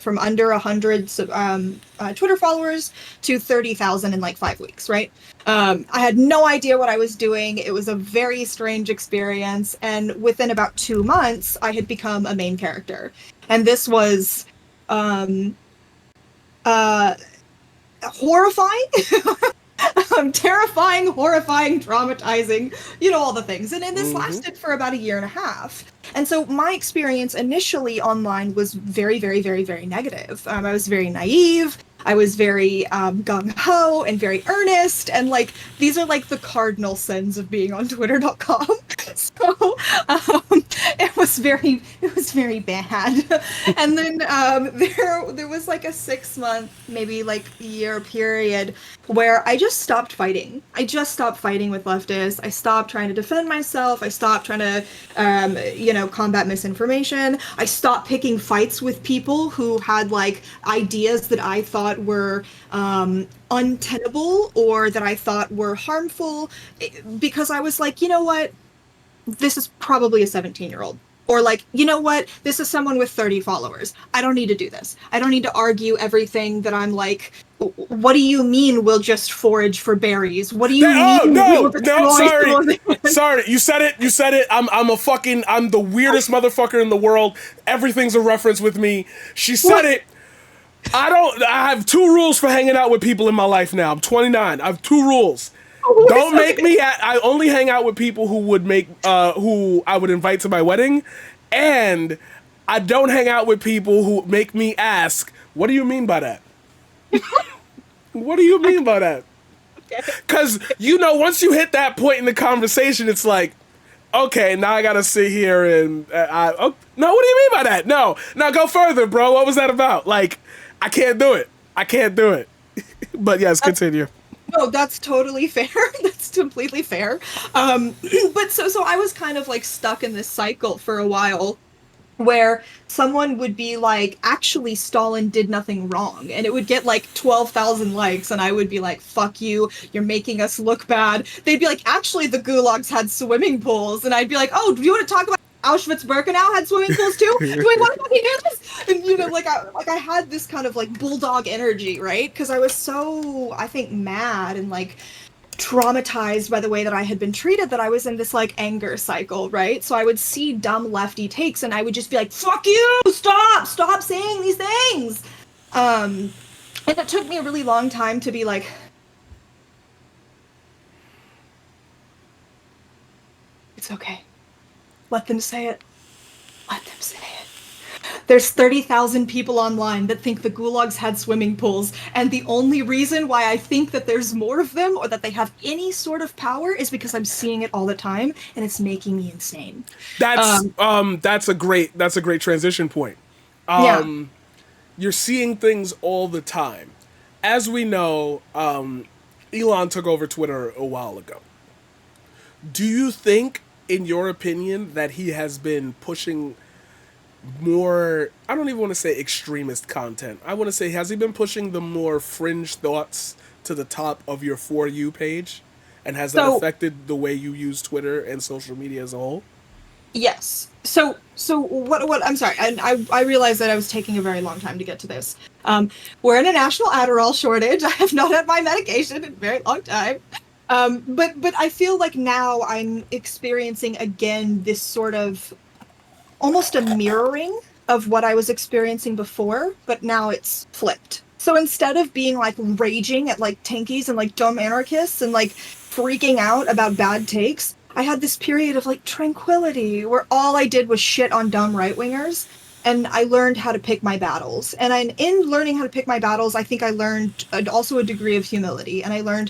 from under 100 Twitter followers to 30,000 in like 5 weeks, right? I had no idea what I was doing. It was a very strange experience. And within about 2 months, I had become a main character. And this was horrifying. Terrifying, horrifying, traumatizing, all the things. And this lasted for about a year and a half. And so my experience initially online was very, very, very, very negative. I was very naive. I was very gung-ho and very earnest. And like, these are like the cardinal sins of being on Twitter.com. So it was very bad. And then there was like a 6-month, maybe like year period where I just stopped fighting. I just stopped fighting with leftists. I stopped trying to defend myself. I stopped trying to, combat misinformation. I stopped picking fights with people who had like ideas that I thought were untenable or that I thought were harmful, because I was like, you know what? This is probably a 17-year-old. Or like, you know what? This is someone with 30 followers. I don't need to do this. I don't need to argue everything that I'm like, what do you mean we'll just forage for berries? What do you mean no, sorry. You said it. I'm the weirdest motherfucker in the world. Everything's a reference with me. She said it. I have 2 rules for hanging out with people in my life now. I'm 29. I have 2 rules. Don't make me. I only hang out with people who would who I would invite to my wedding, and I don't hang out with people who make me ask, "What do you mean by that?" What do you mean by that? Because once you hit that point in the conversation, it's like, okay, now I gotta sit here and no. What do you mean by that? No, go further, bro. What was that about? Like, I can't do it. But yes, continue. No, that's totally fair. That's completely fair. But so I was kind of like stuck in this cycle for a while where someone would be like, actually, Stalin did nothing wrong. And it would get like 12,000 likes. And I would be like, fuck you. You're making us look bad. They'd be like, actually, the gulags had swimming pools. And I'd be like, oh, do you want to talk about Auschwitz-Birkenau had swimming pools too? Do we want to fucking do this? And I had this kind of like bulldog energy, right? Because I was so, I think, mad and like traumatized by the way that I had been treated, that I was in this like anger cycle, right? So I would see dumb lefty takes and I would just be like, fuck you, stop saying these things. And it took me a really long time to be like, it's okay. Let them say it. There's 30,000 people online that think the gulags had swimming pools, and the only reason why I think that there's more of them or that they have any sort of power is because I'm seeing it all the time, and it's making me insane. That's a great transition point. You're seeing things all the time. As we know, Elon took over Twitter a while ago. Do you think, in your opinion, that he has been pushing more, I don't even want to say extremist content. I want to say, has he been pushing the more fringe thoughts to the top of your For You page? And has that affected the way you use Twitter and social media as a whole? Yes. So what I'm sorry, and I realized that I was taking a very long time to get to this. We're in a national Adderall shortage. I have not had my medication in a very long time. But I feel like now I'm experiencing again this sort of almost a mirroring of what I was experiencing before, but now it's flipped. So instead of being like raging at like tankies and like dumb anarchists and like freaking out about bad takes, I had this period of like tranquility where all I did was shit on dumb right-wingers, and I learned how to pick my battles. And in learning how to pick my battles, I think I learned also a degree of humility, and I learned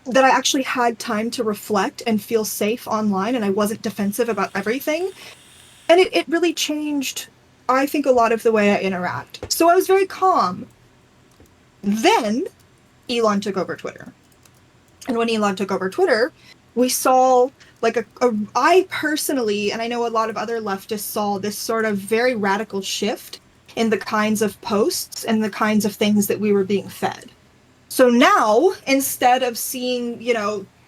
that I actually had time to reflect and feel safe online, and I wasn't defensive about everything. And it really changed, I think, a lot of the way I interact. So I was very calm. Then Elon took over Twitter. And when Elon took over Twitter, we saw like I personally, and I know a lot of other leftists saw this sort of very radical shift in the kinds of posts and the kinds of things that we were being fed. So now, instead of seeing,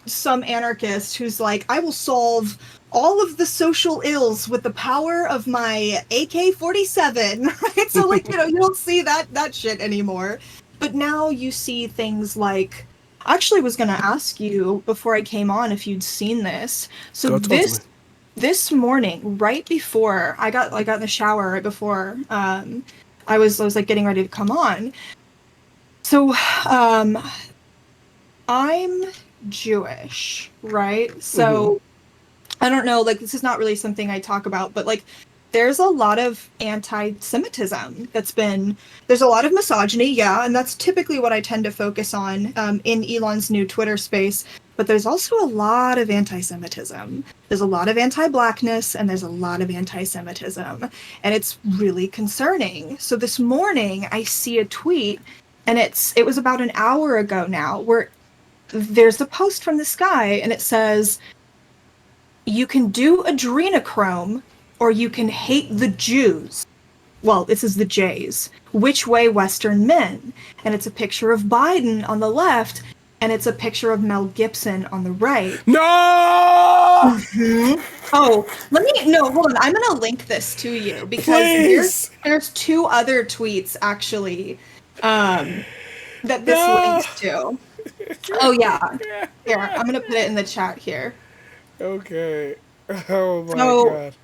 some anarchist who's like, I will solve all of the social ills with the power of my AK-47, right? So like, you don't see that shit anymore. But now you see things like, I actually was going to ask you before I came on if you'd seen this. So Go talk to me. this morning, right before I got in the shower, right before I was like getting ready to come on. So I'm Jewish, right? So I don't know, like, this is not really something I talk about, but like, there's a lot of anti-Semitism there's a lot of misogyny, yeah, and that's typically what I tend to focus on in Elon's new Twitter space, but there's also a lot of anti-Semitism. There's a lot of anti-Blackness, and there's a lot of anti-Semitism, and it's really concerning. So this morning, I see a tweet, and it was about an hour ago now, where there's a post from this guy, and it says, "You can do adrenochrome, or you can hate the Jews." Well, this is the Jays. Which way, Western men? And it's a picture of Biden on the left, and it's a picture of Mel Gibson on the right. No! Oh, hold on. I'm going to link this to you, because there's two other tweets, actually, that this links to. Oh, yeah. Here, I'm going to put it in the chat here. Okay. Oh my god.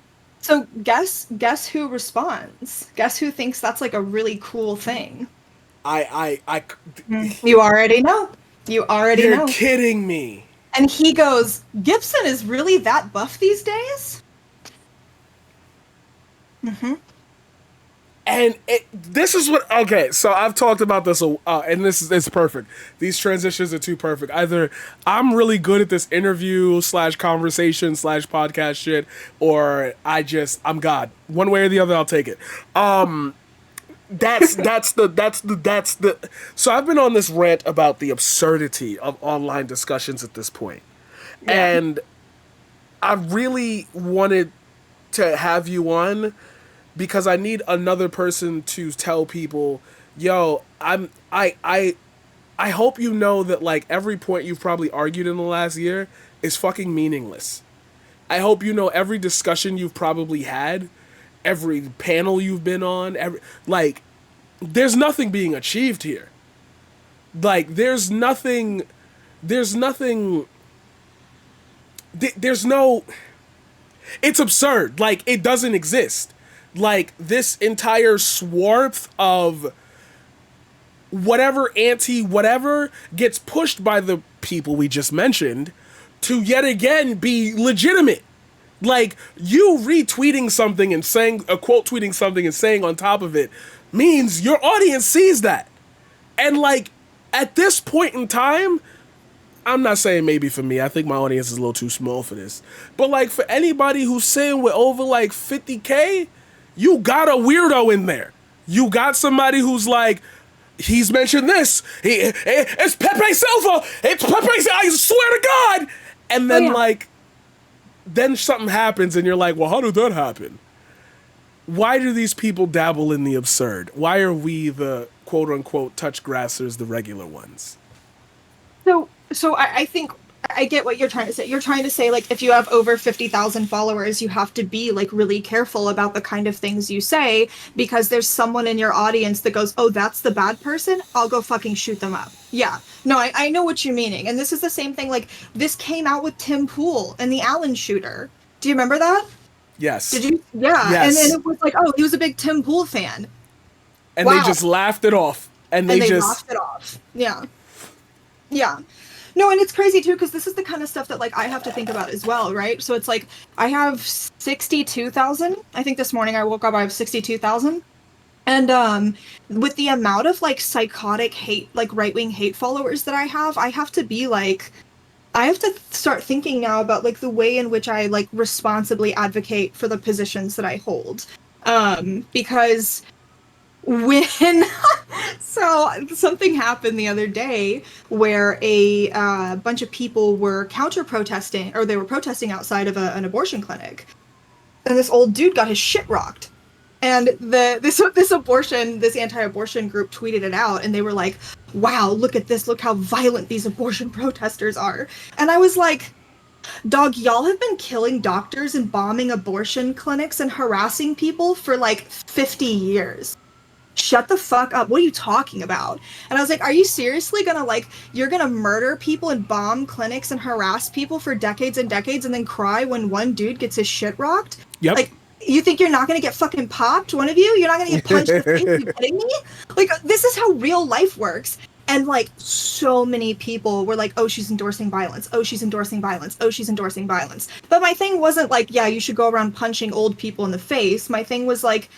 So guess who responds? Guess who thinks that's like a really cool thing? You already know. You're kidding me. And he goes, "Gibson is really that buff these days?" And this is what, okay, so I've talked about this, and it's perfect. These transitions are too perfect. Either I'm really good at this interview / conversation / podcast shit, or I'm God. One way or the other, I'll take it. That's the. So I've been on this rant about the absurdity of online discussions at this point. Yeah. And I really wanted to have you on, because I need another person to tell people, yo, I hope you know that, like, every point you've probably argued in the last year is fucking meaningless. I hope you know every discussion you've probably had, every panel you've been on, there's nothing being achieved here. Like, there's no, it's absurd. Like, it doesn't exist. Like, this entire swath of whatever anti-whatever gets pushed by the people we just mentioned to yet again be legitimate. Like, you retweeting something and saying, quote tweeting something and saying on top of it means your audience sees that. And, like, at this point in time, I'm not saying maybe for me, I think my audience is a little too small for this, but, like, for anybody who's saying with over, like, 50K, you got a weirdo in there. You got somebody who's like, he's mentioned this. It's Pepe Silva. It's Pepe Silva. I swear to God. And then, then something happens and you're like, well, how did that happen? Why do these people dabble in the absurd? Why are we the quote unquote touch grassers, the regular ones? So I think I get what you're trying to say. You're trying to say, like, if you have over 50,000 followers, you have to be, like, really careful about the kind of things you say, because there's someone in your audience that goes, oh, that's the bad person? I'll go fucking shoot them up. Yeah. No, I know what you're meaning. And this is the same thing, like, this came out with Tim Pool and the Allen shooter. Do you remember that? Yes. Did you? Yeah. Yes. And it was like, oh, he was a big Tim Pool fan. And they just laughed it off. And they just laughed it off. Yeah. Yeah. No, and it's crazy too, because this is the kind of stuff that, like, I have to think about as well, right? So it's like, I have 62,000. I think this morning I woke up, I have 62,000. And with the amount of, like, psychotic hate, like, right-wing hate followers that I have to be, like, I have to start thinking now about, like, the way in which I, like, responsibly advocate for the positions that I hold. Because when so something happened the other day where a bunch of people were counter-protesting, or they were protesting outside of an abortion clinic, and this old dude got his shit rocked, and this anti-abortion group tweeted it out, and they were like, wow, look at this, look how violent these abortion protesters are. And I was like, Dog, y'all have been killing doctors and bombing abortion clinics and harassing people for like 50 years. Shut the fuck up. What are you talking about? And I was like, are you seriously gonna like, you're gonna murder people and bomb clinics and harass people for decades and decades and then cry when one dude gets his shit rocked? Yep. Like, you think you're not gonna get fucking popped, one of you? You're not gonna get punched in the face? Are you kidding me? Like, this is how real life works. And like, so many people were like, oh, she's endorsing violence. Oh, she's endorsing violence. Oh, she's endorsing violence. But my thing wasn't like, yeah, you should go around punching old people in the face. My thing was like,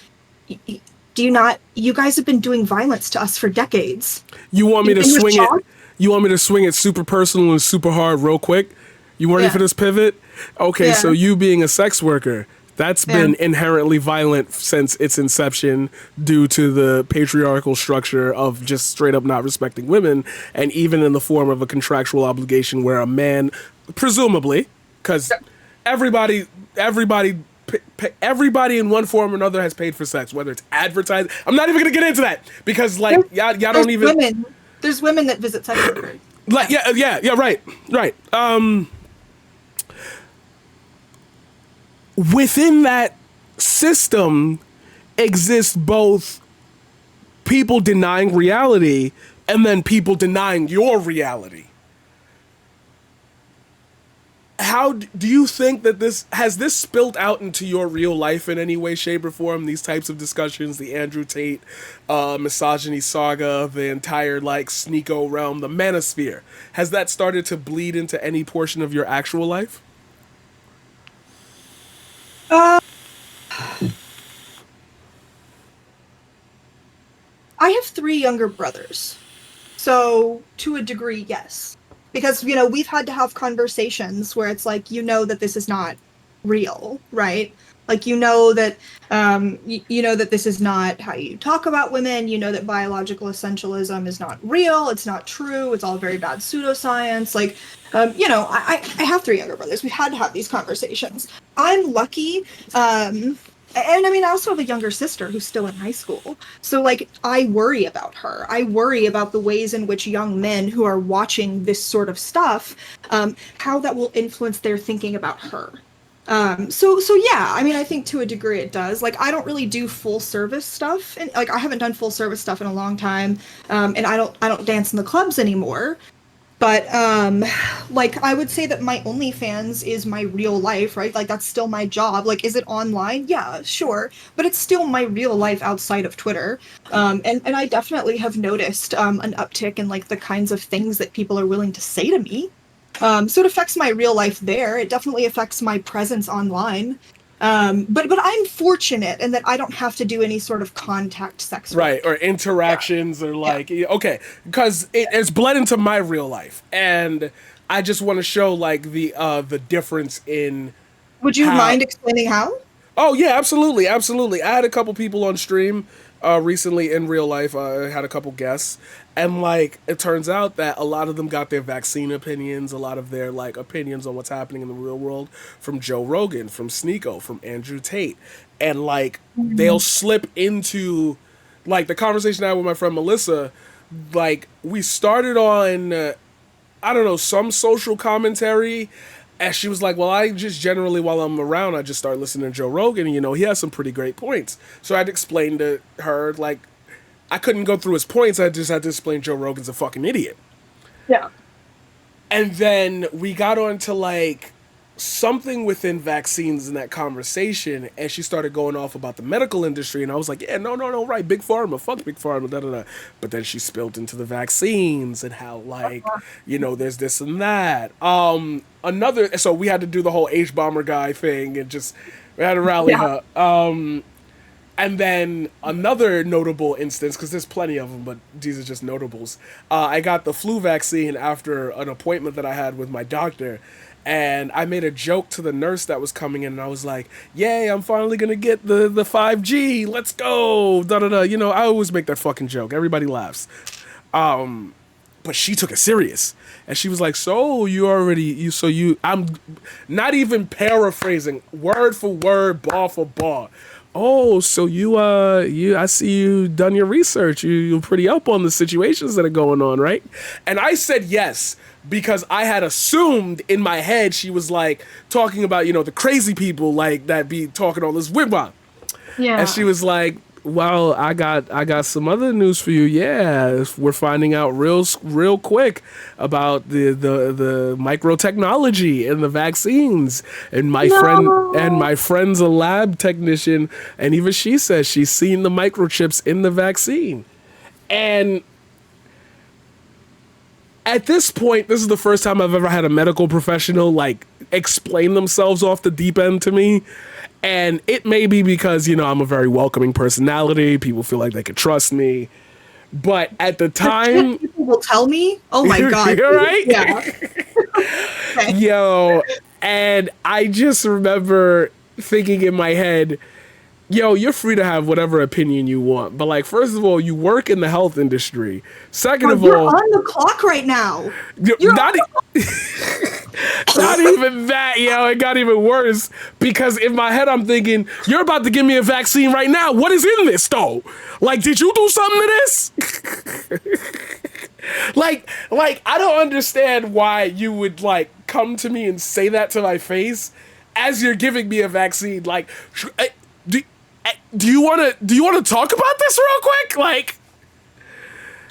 do you not, you guys have been doing violence to us for decades. You want me to swing it? You want me to swing it super personal and super hard real quick? You ready for this pivot? Okay, so you being a sex worker, that's been inherently violent since its inception due to the patriarchal structure of just straight up not respecting women, and even in the form of a contractual obligation where a man, presumably, because everybody in one form or another has paid for sex, whether it's advertised. I'm not even gonna get into that because like y'all don't even. There's women that visit sex workers. Like right. Within that system exists both people denying reality and then people denying your reality. How do you think that this spilled out into your real life in any way, shape, or form? These types of discussions, the Andrew Tate misogyny saga, the entire like Sneeko realm, the manosphere, has that started to bleed into any portion of your actual life? I have 3 younger brothers, so to a degree, yes. Because, you know, we've had to have conversations where it's like, you know that this is not real, right? Like, you know that this is not how you talk about women. You know that biological essentialism is not real. It's not true. It's all very bad pseudoscience. Like, I have 3 younger brothers. We've had to have these conversations. I'm lucky. And I mean, I also have a younger sister who's still in high school. So, like, I worry about her. I worry about the ways in which young men who are watching this sort of stuff, how that will influence their thinking about her. So yeah, I mean, I think to a degree it does. Like, I don't really do full service stuff, and like, I haven't done full service stuff in a long time, and I don't dance in the clubs anymore. But like, I would say that my OnlyFans is my real life, right? Like, that's still my job. Like, is it online? Yeah, sure, but it's still my real life outside of Twitter. And I definitely have noticed an uptick in like the kinds of things that people are willing to say to me. So it affects my real life there. It definitely affects my presence online. But I'm fortunate in that I don't have to do any sort of contact sex work. Right, or interactions, or like, okay, because it's bled into my real life, and I just want to show like the difference in. Would you mind explaining how? Oh yeah, absolutely. I had a couple people on stream recently in real life. I had a couple guests, and like, it turns out that a lot of them got their vaccine opinions, a lot of their like opinions on what's happening in the real world from Joe Rogan, from Sneeko, from Andrew Tate, and like, they'll slip into like the conversation I had with my friend Melissa. Like, we started on I don't know, some social commentary. And she was like, well, I just generally, while I'm around, I just start listening to Joe Rogan, and, you know, he has some pretty great points. So I'd explain to her, like, I couldn't go through his points. I just had to explain Joe Rogan's a fucking idiot. Yeah. And then we got on to, like, something within vaccines in that conversation, and she started going off about the medical industry, and I was like, yeah, no, right, big pharma, fuck big pharma, da-da-da. But then she spilled into the vaccines and how, like, you know, there's this and that. So we had to do the whole H-bomber guy thing, and just, we had to rally her. And then another notable instance, because there's plenty of them, but these are just notables. I got the flu vaccine after an appointment that I had with my doctor, and I made a joke to the nurse that was coming in, and I was like, yay, I'm finally going to get the 5G, let's go, da-da-da. You know, I always make that fucking joke. Everybody laughs. But she took it serious. And she was like, I'm not even paraphrasing, word for word, bar for bar. Oh, so I see you done your research. You're pretty up on the situations that are going on, right? And I said yes because I had assumed in my head she was like talking about, the crazy people like that be talking all this wigwam. And she Yeah. was like, "Well, I got some other news for you. Yeah, we're finding out real quick about the microtechnology and the vaccines. And No. my friend's a lab technician, and even she says she's seen the microchips in the vaccine. And at this point, this is the first time I've ever had a medical professional like explain themselves off the deep end to me. And it may be because, I'm a very welcoming personality. People feel like they can trust me. But at the The shit time, people will tell me. Oh my god. you're right. Yeah. Okay. Yo, and I just remember thinking in my head, yo, you're free to have whatever opinion you want. But like, first of all, you work in the health industry. Second Bro, of you're all, on the clock right now. You're not on not even that, it got even worse because in my head I'm thinking, you're about to give me a vaccine right now. What is in this though? Like, did you do something to this? like I don't understand why you would like come to me and say that to my face as you're giving me a vaccine. Like, do, do you want to talk about this real quick? Like,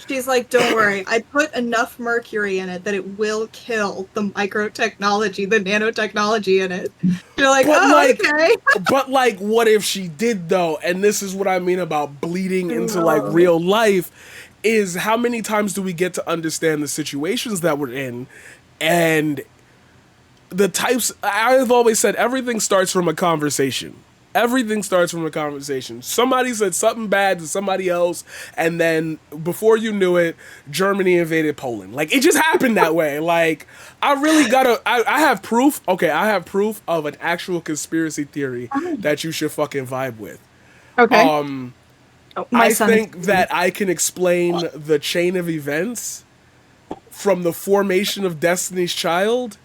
She's like, don't worry. I put enough mercury in it that it will kill the microtechnology, the nanotechnology in it. You're like, but oh, like, okay. but like, what if she did though? And this is what I mean about bleeding into like No. real life. Is how many times do we get to understand the situations that we're in, and the types. I've always said everything starts from a conversation. Everything starts from a conversation. Somebody said something bad to somebody else, and then before you knew it, Germany invaded Poland. Like, it just happened that way. Like, I really gotta. I have proof. Okay, I have proof of an actual conspiracy theory that you should fucking vibe with. Okay. Oh, my I son is. think that I can explain the chain of events from the formation of Destiny's Child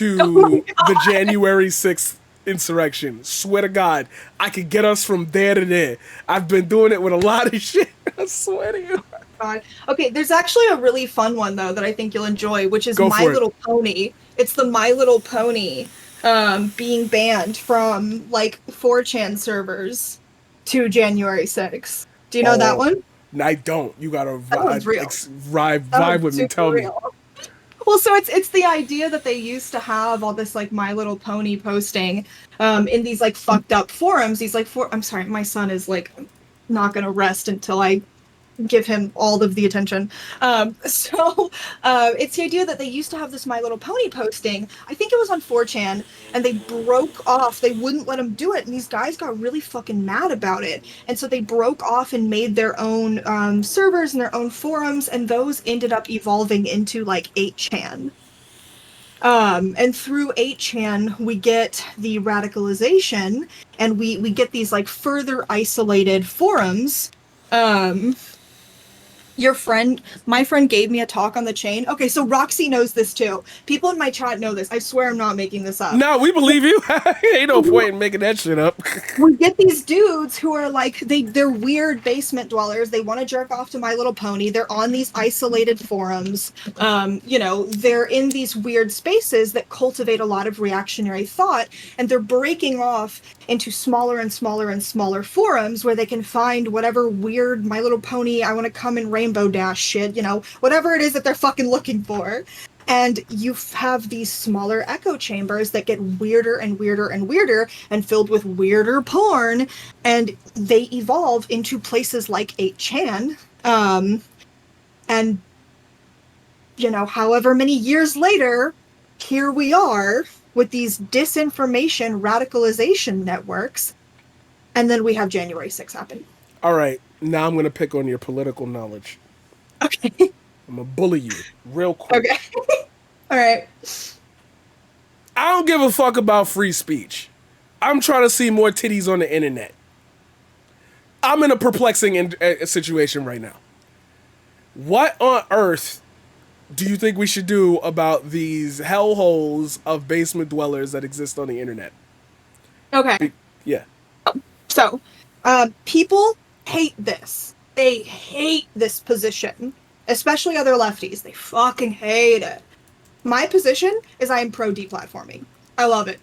Oh my to the god. January 6th insurrection. Swear to God, I could get us from there to there. I've been doing it with a lot of shit. I swear to you. God. Okay, there's actually a really fun one though that I think you'll enjoy, which is Go My for it. Little Pony. It's the My Little Pony being banned from like 4chan servers to January 6th. Do you know that Oh, one? I don't. You gotta That one's real. That vibe one's with me. super Tell me. real. Well, so it's the idea that they used to have all this like My Little Pony posting in these like fucked up forums. These like I'm sorry, my son is like not gonna rest until I give him all of the attention. It's the idea that they used to have this My Little Pony posting. I think it was on 4chan, and they broke off. They wouldn't let them do it, and these guys got really fucking mad about it. And so they broke off and made their own servers and their own forums, and those ended up evolving into like 8chan. And through 8chan, we get the radicalization, and we get these like further isolated forums. Um, my friend gave me a talk on the chain. Okay, so Roxy knows this too. People in my chat know this. I swear I'm not making this up. No, we believe you. Ain't no point in making that shit up. We get these dudes who are like they're weird basement dwellers. They want to jerk off to My Little Pony. They're on these isolated forums. They're in these weird spaces that cultivate a lot of reactionary thought, and they're breaking off into smaller and smaller and smaller forums where they can find whatever weird My Little Pony, I want to come in Rainbow Dash shit, whatever it is that they're fucking looking for. And you have these smaller echo chambers that get weirder and weirder and weirder and filled with weirder porn. And they evolve into places like 8chan. And, however many years later, here we are with these disinformation radicalization networks. And then we have January 6th happen. All right, now I'm gonna pick on your political knowledge. Okay. I'm gonna bully you real quick. Okay. All right. I don't give a fuck about free speech. I'm trying to see more titties on the internet. I'm in a perplexing situation right now. What on earth do you think we should do about these hellholes of basement dwellers that exist on the internet? Okay. Yeah. So So, people hate this. They hate this position, especially other lefties. They fucking hate it. My position is I am pro deplatforming. I love it.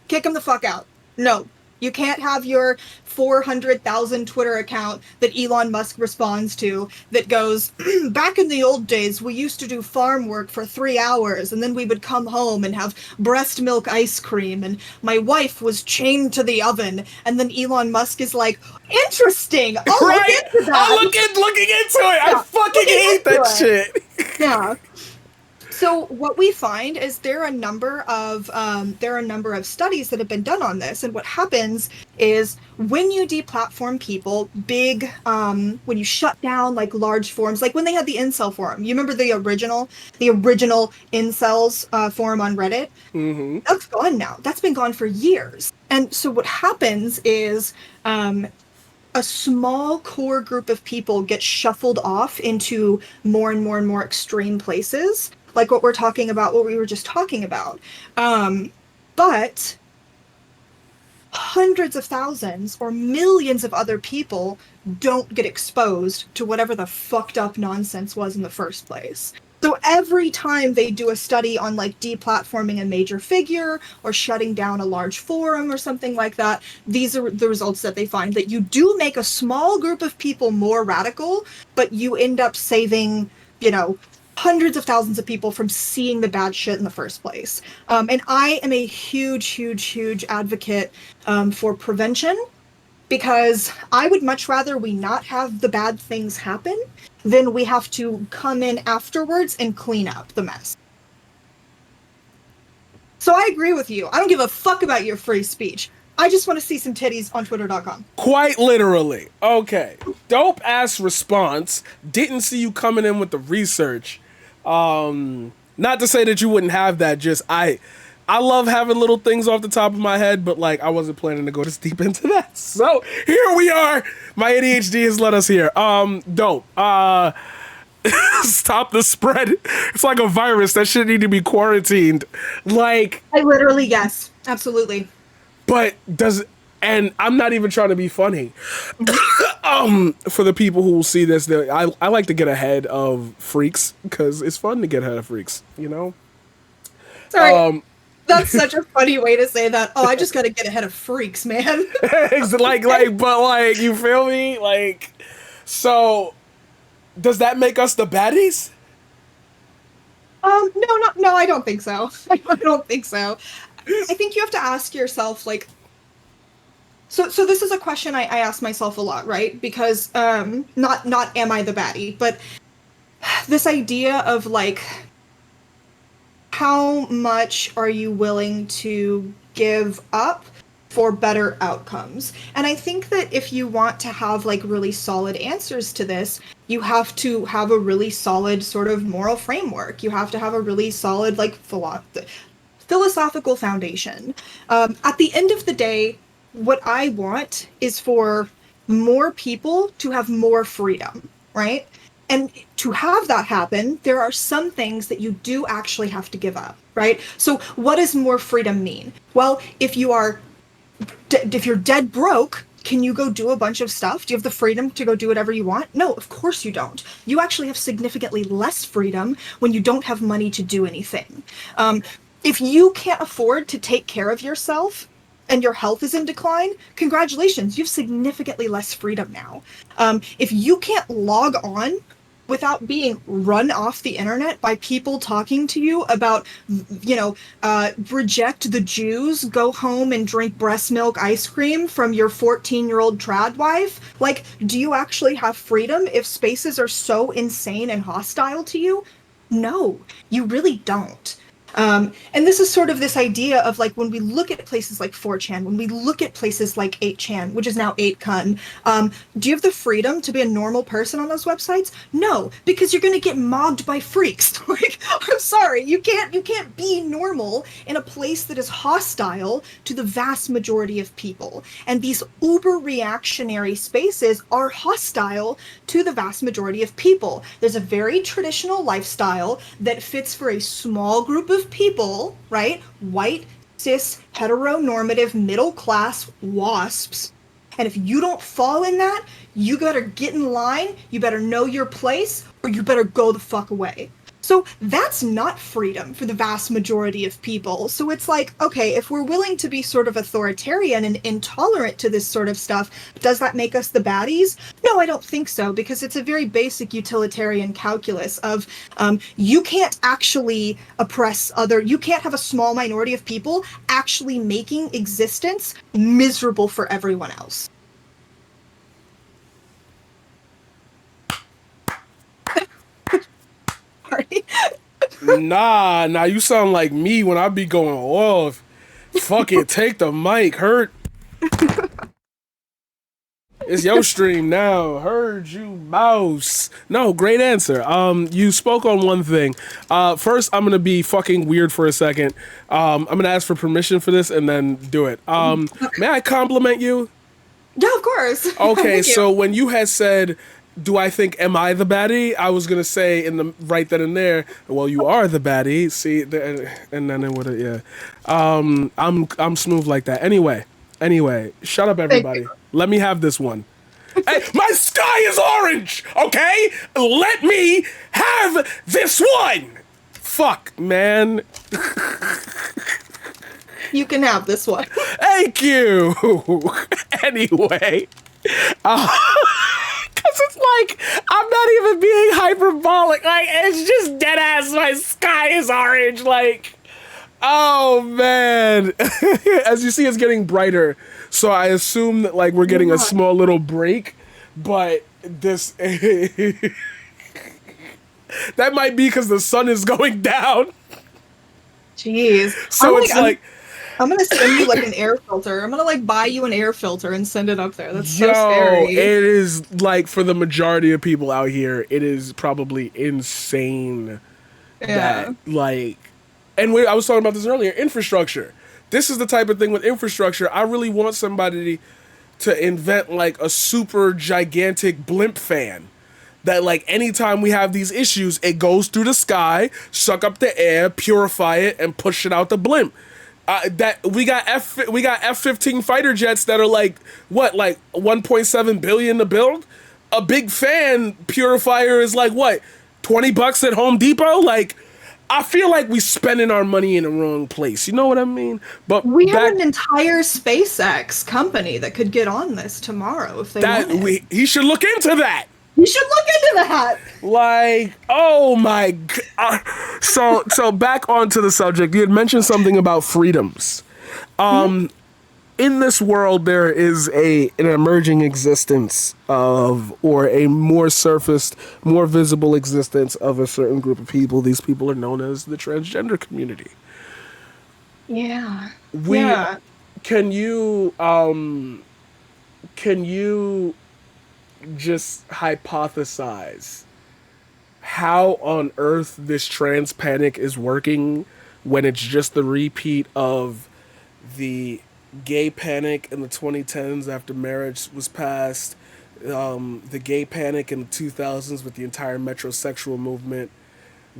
Kick them the fuck out. No, you can't have your 400,000 Twitter account that Elon Musk responds to that goes, back in the old days, we used to do farm work for 3 hours and then we would come home and have breast milk ice cream and my wife was chained to the oven. And then Elon Musk is like, interesting. I'll look into that. I'm looking into it. Yeah, I fucking hate that shit. Yeah. So what we find is there are a number of studies that have been done on this, and what happens is when you deplatform people, when you shut down like large forums, like when they had the incel forum. You remember the original incels forum on Reddit? Mm-hmm. That's gone now. That's been gone for years. And so what happens is a small core group of people get shuffled off into more and more and more extreme places. Like what we were just talking about. But hundreds of thousands or millions of other people don't get exposed to whatever the fucked up nonsense was in the first place. So every time they do a study on like deplatforming a major figure or shutting down a large forum or something like that, these are the results that they find, that you do make a small group of people more radical, but you end up saving, hundreds of thousands of people from seeing the bad shit in the first place. And I am a huge advocate for prevention, because I would much rather we not have the bad things happen than we have to come in afterwards and clean up the mess. So I agree with you. I don't give a fuck about your free speech. I just want to see some titties on twitter.com. Quite literally. Okay. Dope ass response. Didn't see you coming in with the research. Not to say that you wouldn't have that, just I love having little things off the top of my head, but like I wasn't planning to go this deep into that. So here we are. My ADHD has led us here. Dope. Stop the spread. It's like a virus that should need to be quarantined. Like, I literally, yes, absolutely. But and I'm not even trying to be funny. For the people who will see this, I like to get ahead of freaks because it's fun to get ahead of freaks, Sorry. That's such a funny way to say that. Oh, I just got to get ahead of freaks, man. But you feel me? Like, so does that make us the baddies? No, I don't think so. I don't think so. I think you have to ask yourself, like, so this is a question I ask myself a lot, right? Because not am I the baddie, but this idea of like, how much are you willing to give up for better outcomes? And I think that if you want to have like really solid answers to this, you have to have a really solid sort of moral framework. You have to have a really solid like philosophical foundation. At the end of the day, what I want is for more people to have more freedom, right? And to have that happen, there are some things that you do actually have to give up, right? So what does more freedom mean? Well, if you're dead broke, can you go do a bunch of stuff? Do you have the freedom to go do whatever you want? No, of course you don't. You actually have significantly less freedom when you don't have money to do anything. If you can't afford to take care of yourself and your health is in decline, congratulations, you have significantly less freedom now. If you can't log on without being run off the internet by people talking to you about, reject the Jews, go home and drink breast milk ice cream from your 14-year-old trad wife, like, do you actually have freedom if spaces are so insane and hostile to you? No, you really don't. And this is sort of this idea of like, when we look at places like 4chan, when we look at places like 8chan, which is now 8kun, do you have the freedom to be a normal person on those websites? No, because you're going to get mobbed by freaks. Like, I'm sorry, you can't be normal in a place that is hostile to the vast majority of people. And these uber reactionary spaces are hostile to the vast majority of people. There's a very traditional lifestyle that fits for a small group of people, right? White, cis, heteronormative, middle class WASPs. And if you don't fall in that, you better get in line, you better know your place, or you better go the fuck away. So that's not freedom for the vast majority of people. So it's like, okay, if we're willing to be sort of authoritarian and intolerant to this sort of stuff, does that make us the baddies? No, I don't think so, because it's a very basic utilitarian calculus of you can't actually oppress you can't have a small minority of people actually making existence miserable for everyone else. Sorry. Nah, you sound like me when I be going off. Fuck it, take the mic, hurt. It's your stream now. Heard you, mouse. No, great answer. You spoke on one thing. First, I'm gonna be fucking weird for a second. I'm gonna ask for permission for this and then do it. May I compliment you? Yeah, of course. Okay, so when you had said, do I think, am I the baddie? I was gonna say in the right then and there, well, you are the baddie. See, and then it would have, yeah. I'm smooth like that. Anyway, shut up, everybody. Let me have this one. Hey, my sky is orange. Okay, let me have this one. Fuck, man. You can have this one. Thank you. Anyway. Because it's like, I'm not even being hyperbolic. Like, it's just dead ass, my sky is orange. Like, oh, man. As you see, it's getting brighter. So I assume that, like, we're getting a small little break. But this... that might be because the sun is going down. Jeez. So it's like... I'm gonna send you like an air filter. I'm gonna like buy you an air filter and send it up there. That's so scary. It is like, for the majority of people out here, it is probably insane. Yeah. That, like, and I was talking about this earlier, infrastructure. This is the type of thing with infrastructure. I really want somebody to invent like a super gigantic blimp fan. That like anytime we have these issues, it goes through the sky, suck up the air, purify it, and push it out the blimp. That we got F-15 fighter jets that are like what, like 1.7 billion to build. A big fan purifier is like what, $20 at Home Depot. Like, I feel like we spending our money in the wrong place. You know what I mean? But we have an entire SpaceX company that could get on this tomorrow if they wanted. He should look into that. You should look into that. Like, oh my god. So back onto the subject. You had mentioned something about freedoms. In this world, there is an emerging existence of, or a more surfaced, more visible existence of a certain group of people. These people are known as the transgender community. Yeah. Can you just hypothesize how on earth this trans panic is working when it's just the repeat of the gay panic in the 2010s after marriage was passed, the gay panic in the 2000s with the entire metrosexual movement,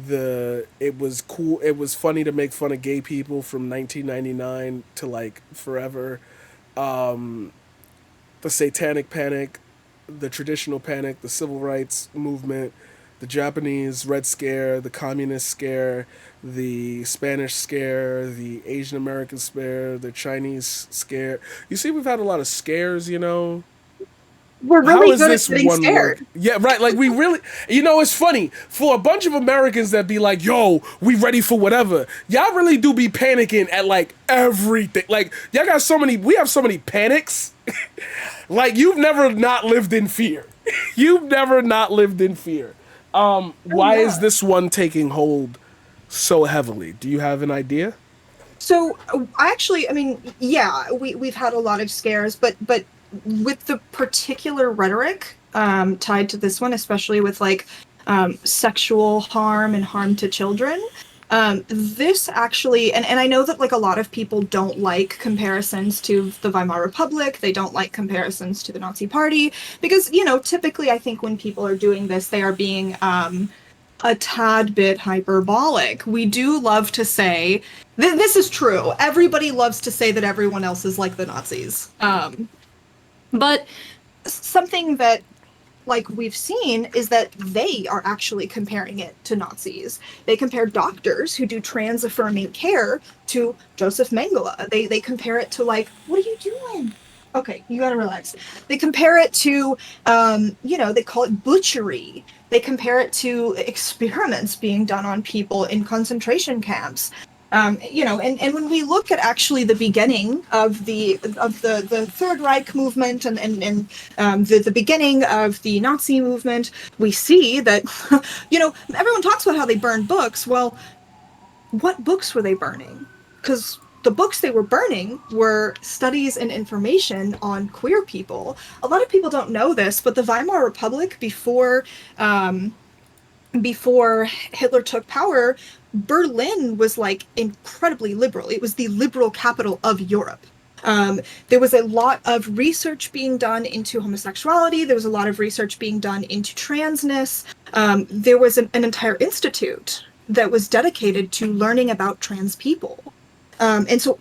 it was cool, it was funny to make fun of gay people from 1999 to like forever, the satanic panic, the traditional panic, the civil rights movement, the Japanese Red Scare, the Communist Scare, the Spanish Scare, the Asian American Scare, the Chinese Scare. You see, we've had a lot of scares, you know? We're really good at getting scared. Yeah, right. Like, we really... You know, it's funny. For a bunch of Americans that be like, yo, we ready for whatever. Y'all really do be panicking at, like, everything. Like, y'all got so many... We have so many panics. Like, you've never not lived in fear. You've never not lived in fear. Why is this one taking hold so heavily? Do you have an idea? So, I mean, yeah, we've had a lot of scares, but with the particular rhetoric tied to this one, especially with like sexual harm and harm to children, this actually, and I know that like a lot of people don't like comparisons to the Weimar Republic, they don't like comparisons to the Nazi Party, because, you know, typically I think when people are doing this, they are being a tad bit hyperbolic. We do love to say, this is true, everybody loves to say that everyone else is like the Nazis. But something that like we've seen is that they are actually comparing it to Nazis. They compare doctors who do trans affirming care to Joseph Mengele. They compare it to like, what are you doing? Okay, you gotta relax. They compare it to, they call it butchery. They compare it to experiments being done on people in concentration camps. And when we look at actually the beginning of the Third Reich movement and the beginning of the Nazi movement, we see that, everyone talks about how they burned books. Well, what books were they burning? Because the books they were burning were studies and information on queer people. A lot of people don't know this, but the Weimar Republic before Hitler took power, Berlin was like incredibly liberal. It was the liberal capital of Europe. There was a lot of research being done into homosexuality. There was a lot of research being done into transness. There was an entire institute that was dedicated to learning about trans people. And so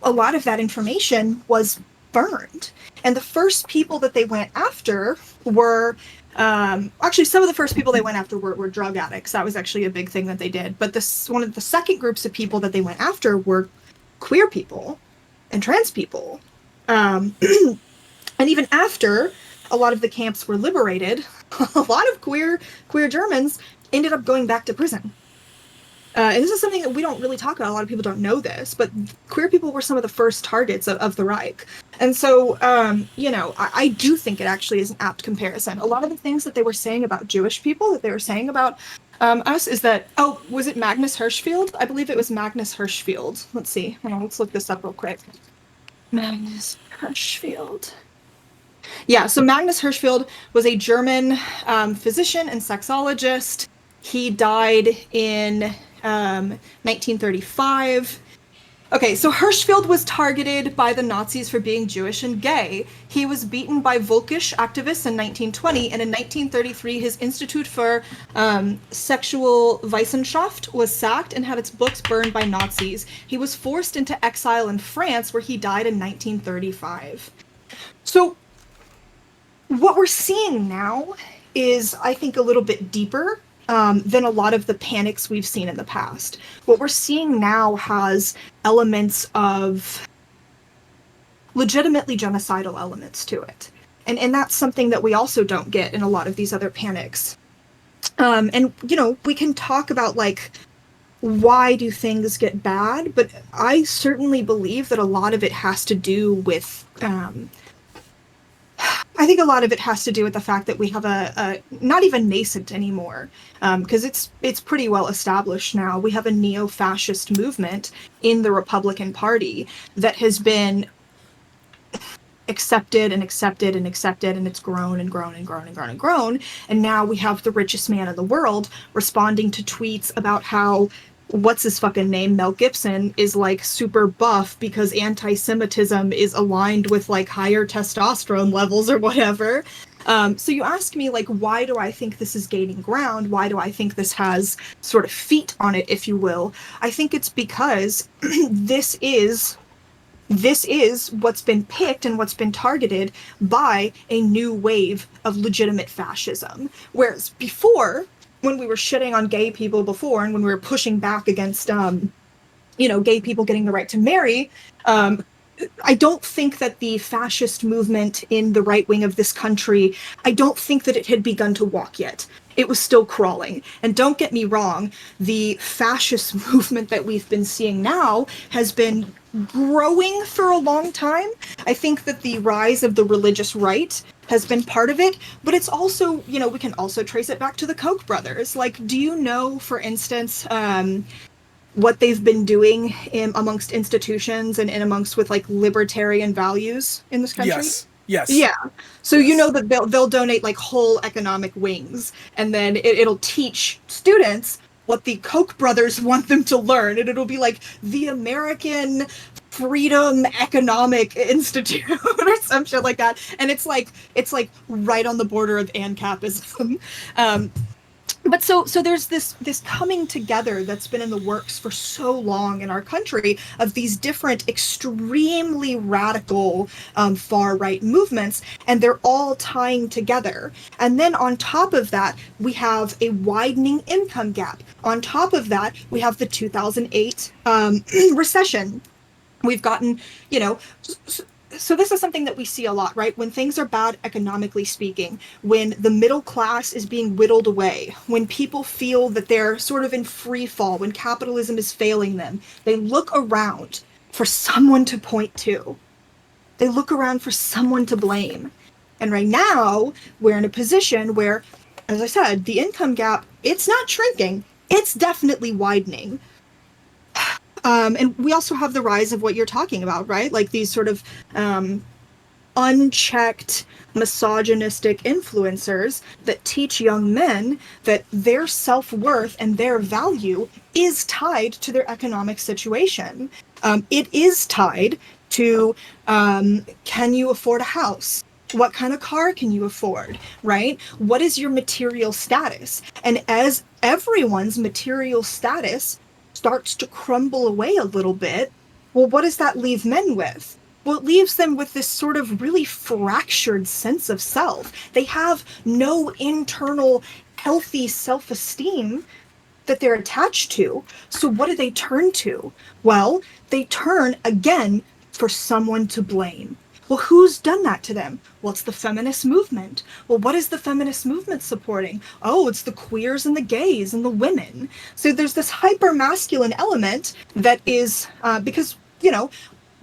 a lot of that information was burned. And the first people that they went after were actually, some of the first people they went after were drug addicts. That was actually a big thing that they did. But one of the second groups of people that they went after were queer people and trans people. And even after a lot of the camps were liberated, a lot of queer Germans ended up going back to prison. And this is something that we don't really talk about. A lot of people don't know this, but queer people were some of the first targets of the Reich. And so, I do think it actually is an apt comparison. A lot of the things that they were saying about Jewish people, that they were saying about us, is that, was it Magnus Hirschfeld? I believe it was Magnus Hirschfeld. Let's see. Hold on, let's look this up real quick. Magnus Hirschfeld. Yeah, so Magnus Hirschfeld was a German physician and sexologist. He died in 1935. Okay, so Hirschfeld was targeted by the Nazis for being Jewish and gay. He was beaten by Volkisch activists in 1920, and in 1933 his Institute for Sexual Wissenschaft was sacked and had its books burned by Nazis. He was forced into exile in France, where he died in 1935. So what we're seeing now is, I think, a little bit deeper than a lot of the panics we've seen in the past. What we're seeing now has elements of legitimately genocidal elements to it. And that's something that we also don't get in a lot of these other panics. We can talk about, like, why do things get bad, but I certainly believe that a lot of it has to do with I think a lot of it has to do with the fact that we have a not even nascent anymore, because it's pretty well established now. We have a neo-fascist movement in the Republican Party that has been accepted and accepted and accepted, and it's grown and grown and grown and grown and grown. And now we have the richest man in the world responding to tweets about how what's his fucking name, Mel Gibson, is like super buff because anti-Semitism is aligned with like higher testosterone levels or whatever. So you ask me, like, why do I think this is gaining ground? Why do I think this has sort of feet on it, if you will? I think it's because this is what's been picked and what's been targeted by a new wave of legitimate fascism. Whereas before, when we were shitting on gay people before, and when we were pushing back against, gay people getting the right to marry, I don't think that the fascist movement in the right wing of this country, I don't think that it had begun to walk yet. It was still crawling. And don't get me wrong, the fascist movement that we've been seeing now has been growing for a long time. I think that the rise of the religious right has been part of it, but it's also, we can also trace it back to the Koch brothers. Like, do you know, for instance, what they've been doing amongst institutions and amongst with like libertarian values in this country? Yes. Yeah. So yes. That they'll donate like whole economic wings, and then it'll teach students what the Koch brothers want them to learn, and it'll be like the American Freedom Economic Institute or some shit like that. And it's like right on the border of ANCAPism. but so there's this coming together that's been in the works for so long in our country of these different extremely radical far right movements, and they're all tying together. And then on top of that, we have a widening income gap. On top of that, we have the 2008 recession. We've gotten, you know, so this is something that we see a lot, right? When things are bad economically speaking, when the middle class is being whittled away, when people feel that they're sort of in free fall, when capitalism is failing them, they look around for someone to point to. They look around for someone to blame. And right now, we're in a position where, as I said, the income gap, it's not shrinking, it's definitely widening. And we also have the rise of what you're talking about, right? Like these sort of unchecked misogynistic influencers that teach young men that their self-worth and their value is tied to their economic situation. It is tied to can you afford a house? What kind of car can you afford, right? What is your material status? And as everyone's material status starts to crumble away a little bit, well, what does that leave men with? Well, it leaves them with this sort of really fractured sense of self. They have no internal healthy self-esteem that they're attached to. So what do they turn to? Well, they turn again for someone to blame. Well, who's done that to them? Well, it's the feminist movement. Well, what is the feminist movement supporting? Oh, it's the queers and the gays and the women. So there's this hyper-masculine element that is, because, you know,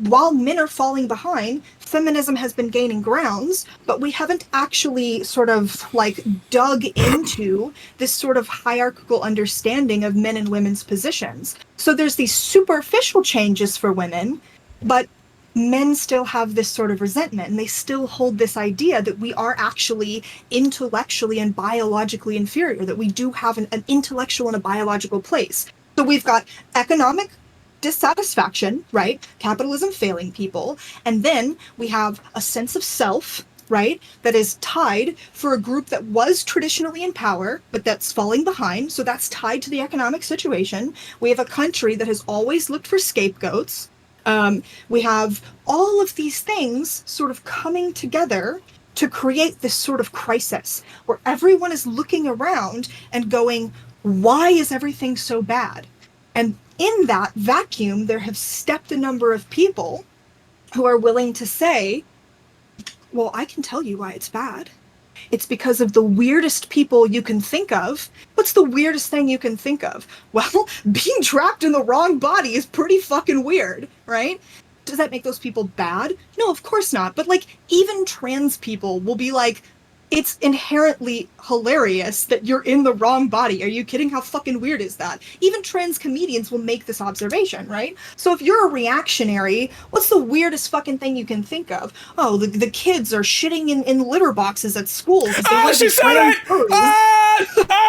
while men are falling behind, feminism has been gaining grounds, but we haven't actually sort of like dug into this sort of hierarchical understanding of men and women's positions. So there's these superficial changes for women, but men still have this sort of resentment, and they still hold this idea that we are actually intellectually and biologically inferior, that we do have an intellectual and a biological place. So we've got economic dissatisfaction, right? Capitalism failing people. And then we have a sense of self, right? That is tied for a group that was traditionally in power, but that's falling behind. So that's tied to the economic situation. We have a country that has always looked for scapegoats. We have all of these things sort of coming together to create this sort of crisis where everyone is looking around and going, why is everything so bad? And in that vacuum, there have stepped a number of people who are willing to say, well, I can tell you why it's bad. It's because of the weirdest people you can think of. What's the weirdest thing you can think of? Well, being trapped in the wrong body is pretty fucking weird, right? Does that make those people bad? No, of course not. But like, even trans people will be like, it's inherently hilarious that you're in the wrong body. Are you kidding? How fucking weird is that? Even trans comedians will make this observation, right? So if you're a reactionary, what's the weirdest fucking thing you can think of? Oh, the kids are shitting in litter boxes at school. She said it!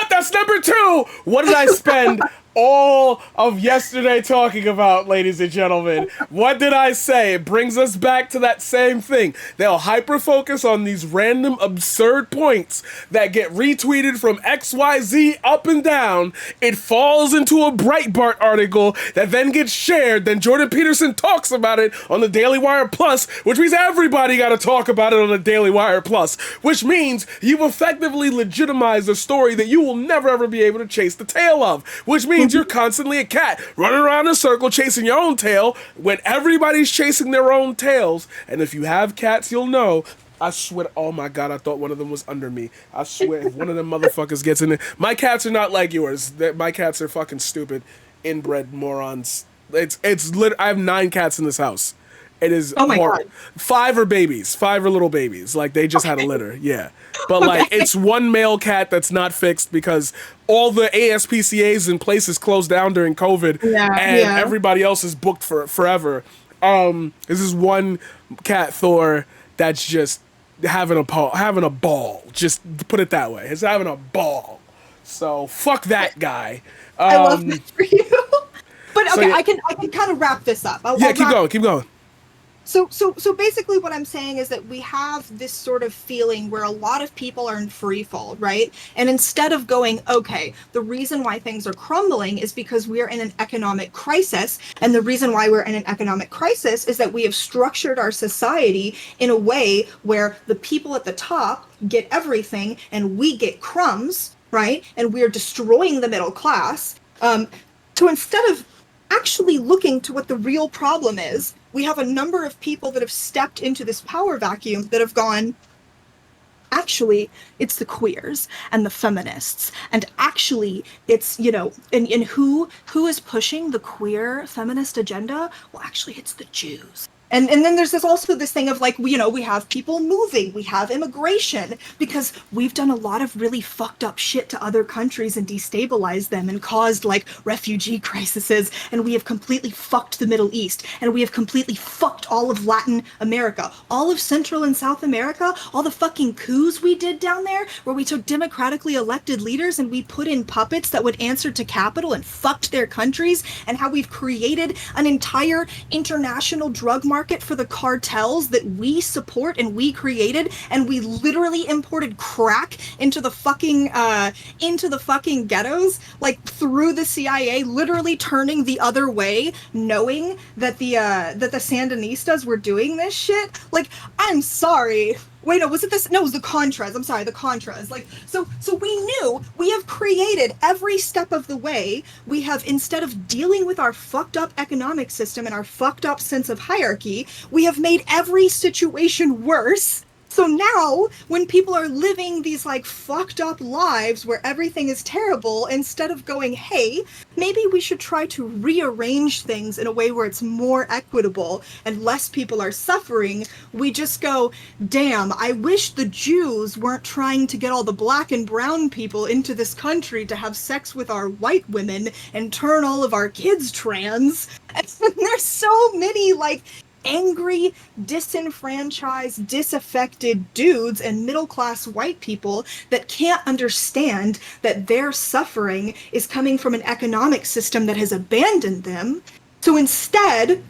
That's number 2. What did I spend all of yesterday talking about, ladies and gentlemen? What did I say? It brings us back to that same thing. They'll hyper-focus on these random absurd points that get retweeted from XYZ up and down. It falls into a Breitbart article that then gets shared. Then Jordan Peterson talks about it on the Daily Wire Plus, which means everybody got to talk about it on the Daily Wire Plus, which means you've effectively legitimized a story that you will never ever be able to chase the tail of, which means you're constantly a cat running around in a circle chasing your own tail when everybody's chasing their own tails. And if you have cats, you'll know. I swear, oh my god, I thought one of them was under me. I swear, if one of them motherfuckers gets in there, my cats are not like yours. My cats are fucking stupid, inbred morons. I have 9 cats in this house. It is oh my god. 5 are babies. 5 are little babies. Like, they just had a litter. Yeah. But like, it's one male cat that's not fixed because all the ASPCAs in places closed down during COVID, and everybody else is booked for forever. This is one cat, Thor, that's just having a ball. Just put it that way. It's having a ball. So fuck that guy. I love that for you. But okay, so, yeah. I can kind of wrap this up. I'll keep going. So basically what I'm saying is that we have this sort of feeling where a lot of people are in free fall, right? And instead of going, okay, the reason why things are crumbling is because we're in an economic crisis. And the reason why we're in an economic crisis is that we have structured our society in a way where the people at the top get everything and we get crumbs, right? And we're destroying the middle class. So instead of actually looking to what the real problem is, we have a number of people that have stepped into this power vacuum that have gone, actually, it's the queers and the feminists, and actually it's, and who is pushing the queer feminist agenda? Well, actually it's the Jews. And then there's also this thing of like, we have people moving, we have immigration, because we've done a lot of really fucked up shit to other countries and destabilized them and caused like refugee crises, and we have completely fucked the Middle East, and we have completely fucked all of Latin America, all of Central and South America, all the fucking coups we did down there, where we took democratically elected leaders and we put in puppets that would answer to capital and fucked their countries, and how we've created an entire international drug market for the cartels that we support and we created, and we literally imported crack into the fucking ghettos, like through the CIA, literally turning the other way, knowing that the Sandinistas were doing this shit. Like, I'm sorry. Wait, no, was it this? No, it was the Contras. I'm sorry, the Contras. Like, so we knew, we have created every step of the way. We have, instead of dealing with our fucked up economic system and our fucked up sense of hierarchy, we have made every situation worse. So now, when people are living these like fucked up lives where everything is terrible, instead of going, hey, maybe we should try to rearrange things in a way where it's more equitable and less people are suffering, we just go, damn, I wish the Jews weren't trying to get all the black and brown people into this country to have sex with our white women and turn all of our kids trans. And there's so many like angry, disenfranchised, disaffected dudes and middle-class white people that can't understand that their suffering is coming from an economic system that has abandoned them. So instead,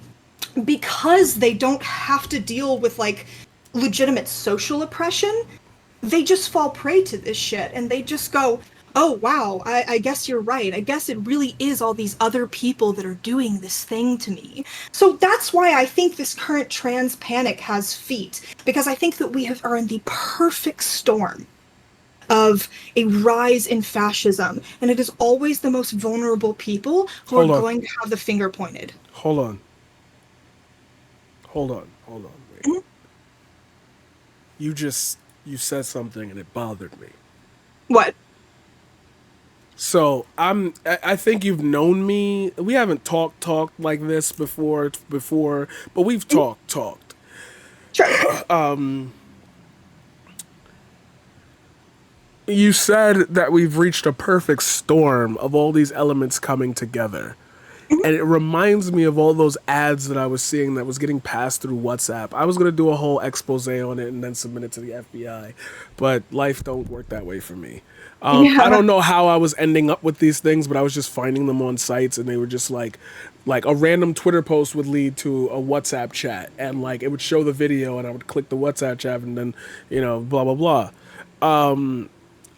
because they don't have to deal with like legitimate social oppression, they just fall prey to this shit and they just go, oh wow, I guess you're right. I guess it really is all these other people that are doing this thing to me. So that's why I think this current trans panic has feet, because I think that we are in the perfect storm of a rise in fascism, and it is always the most vulnerable people who are going to have the finger pointed. Hold on. Wait. Mm-hmm. You said something and it bothered me. What? So I think you've known me. We haven't talked like this before, but we've talked. Sure. You said that we've reached a perfect storm of all these elements coming together. And it reminds me of all those ads that I was seeing that was getting passed through WhatsApp. I was going to do a whole expose on it and then submit it to the FBI, but life don't work that way for me. I don't know how I was ending up with these things, but I was just finding them on sites, and they were just like a random Twitter post would lead to a WhatsApp chat, and like it would show the video, and I would click the WhatsApp chat, and then blah blah blah.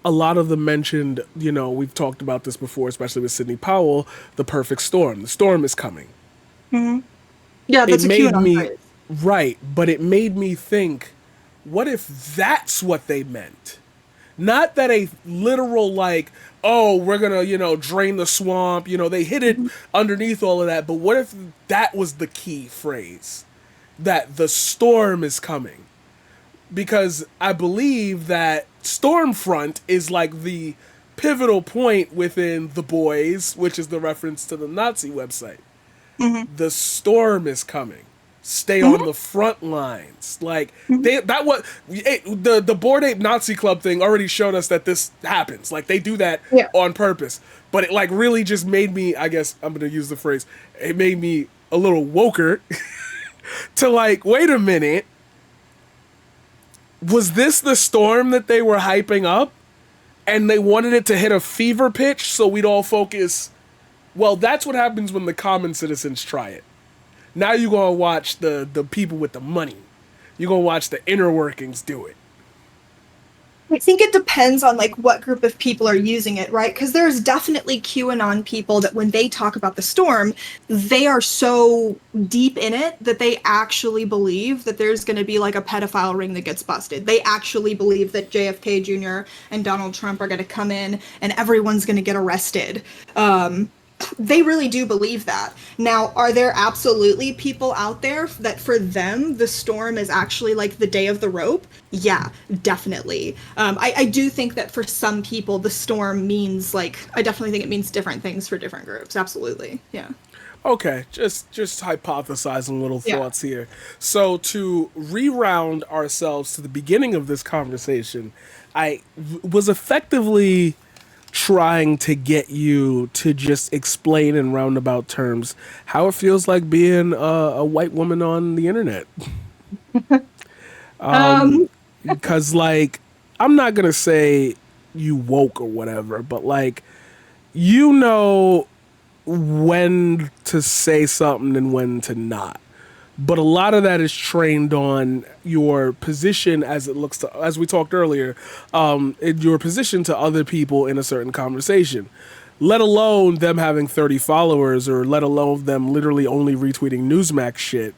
A lot of them mentioned, we've talked about this before, especially with Sidney Powell, the perfect storm. The storm is coming. Mm-hmm. Yeah, that's a QAnon phrase. Right, but it made me think, what if that's what they meant? Not that a literal like, oh, we're gonna, drain the swamp, they hid it underneath all of that, but what if that was the key phrase? That the storm is coming. Because I believe that Stormfront is like the pivotal point within The Boys, which is the reference to the Nazi website. Mm-hmm. The storm is coming. Stay on the front lines. Like the Bored Ape Nazi Club thing already showed us that this happens. Like they do that on purpose. But it like really just made me, I guess I'm gonna use the phrase, it made me a little woker to like, wait a minute. Was this the storm that they were hyping up? And they wanted it to hit a fever pitch so we'd all focus. Well, that's what happens when the common citizens try it. Now you're gonna watch the people with the money. You're gonna watch the inner workings do it. I think it depends on like what group of people are using it, right? Because there's definitely QAnon people that when they talk about the storm, they are so deep in it that they actually believe that there's going to be like a pedophile ring that gets busted. They actually believe that JFK Jr. and Donald Trump are going to come in and everyone's going to get arrested. They really do believe that. Now, are there absolutely people out there that for them the storm is actually like the day of the rope? Yeah, definitely. I do think that for some people the storm means like I definitely think it means different things for different groups. Absolutely, yeah. Okay, just hypothesizing little Yeah. thoughts here. So to reround ourselves to the beginning of this conversation, was effectively trying to get you to just explain in roundabout terms how it feels like being a white woman on the internet. Um, Because, like, I'm not going to say you woke or whatever, but, like, you know when to say something and when to not. But a lot of that is trained on your position as it looks to, as we talked earlier, your position to other people in a certain conversation. Let alone them having 30 followers, or let alone them literally only retweeting Newsmax shit.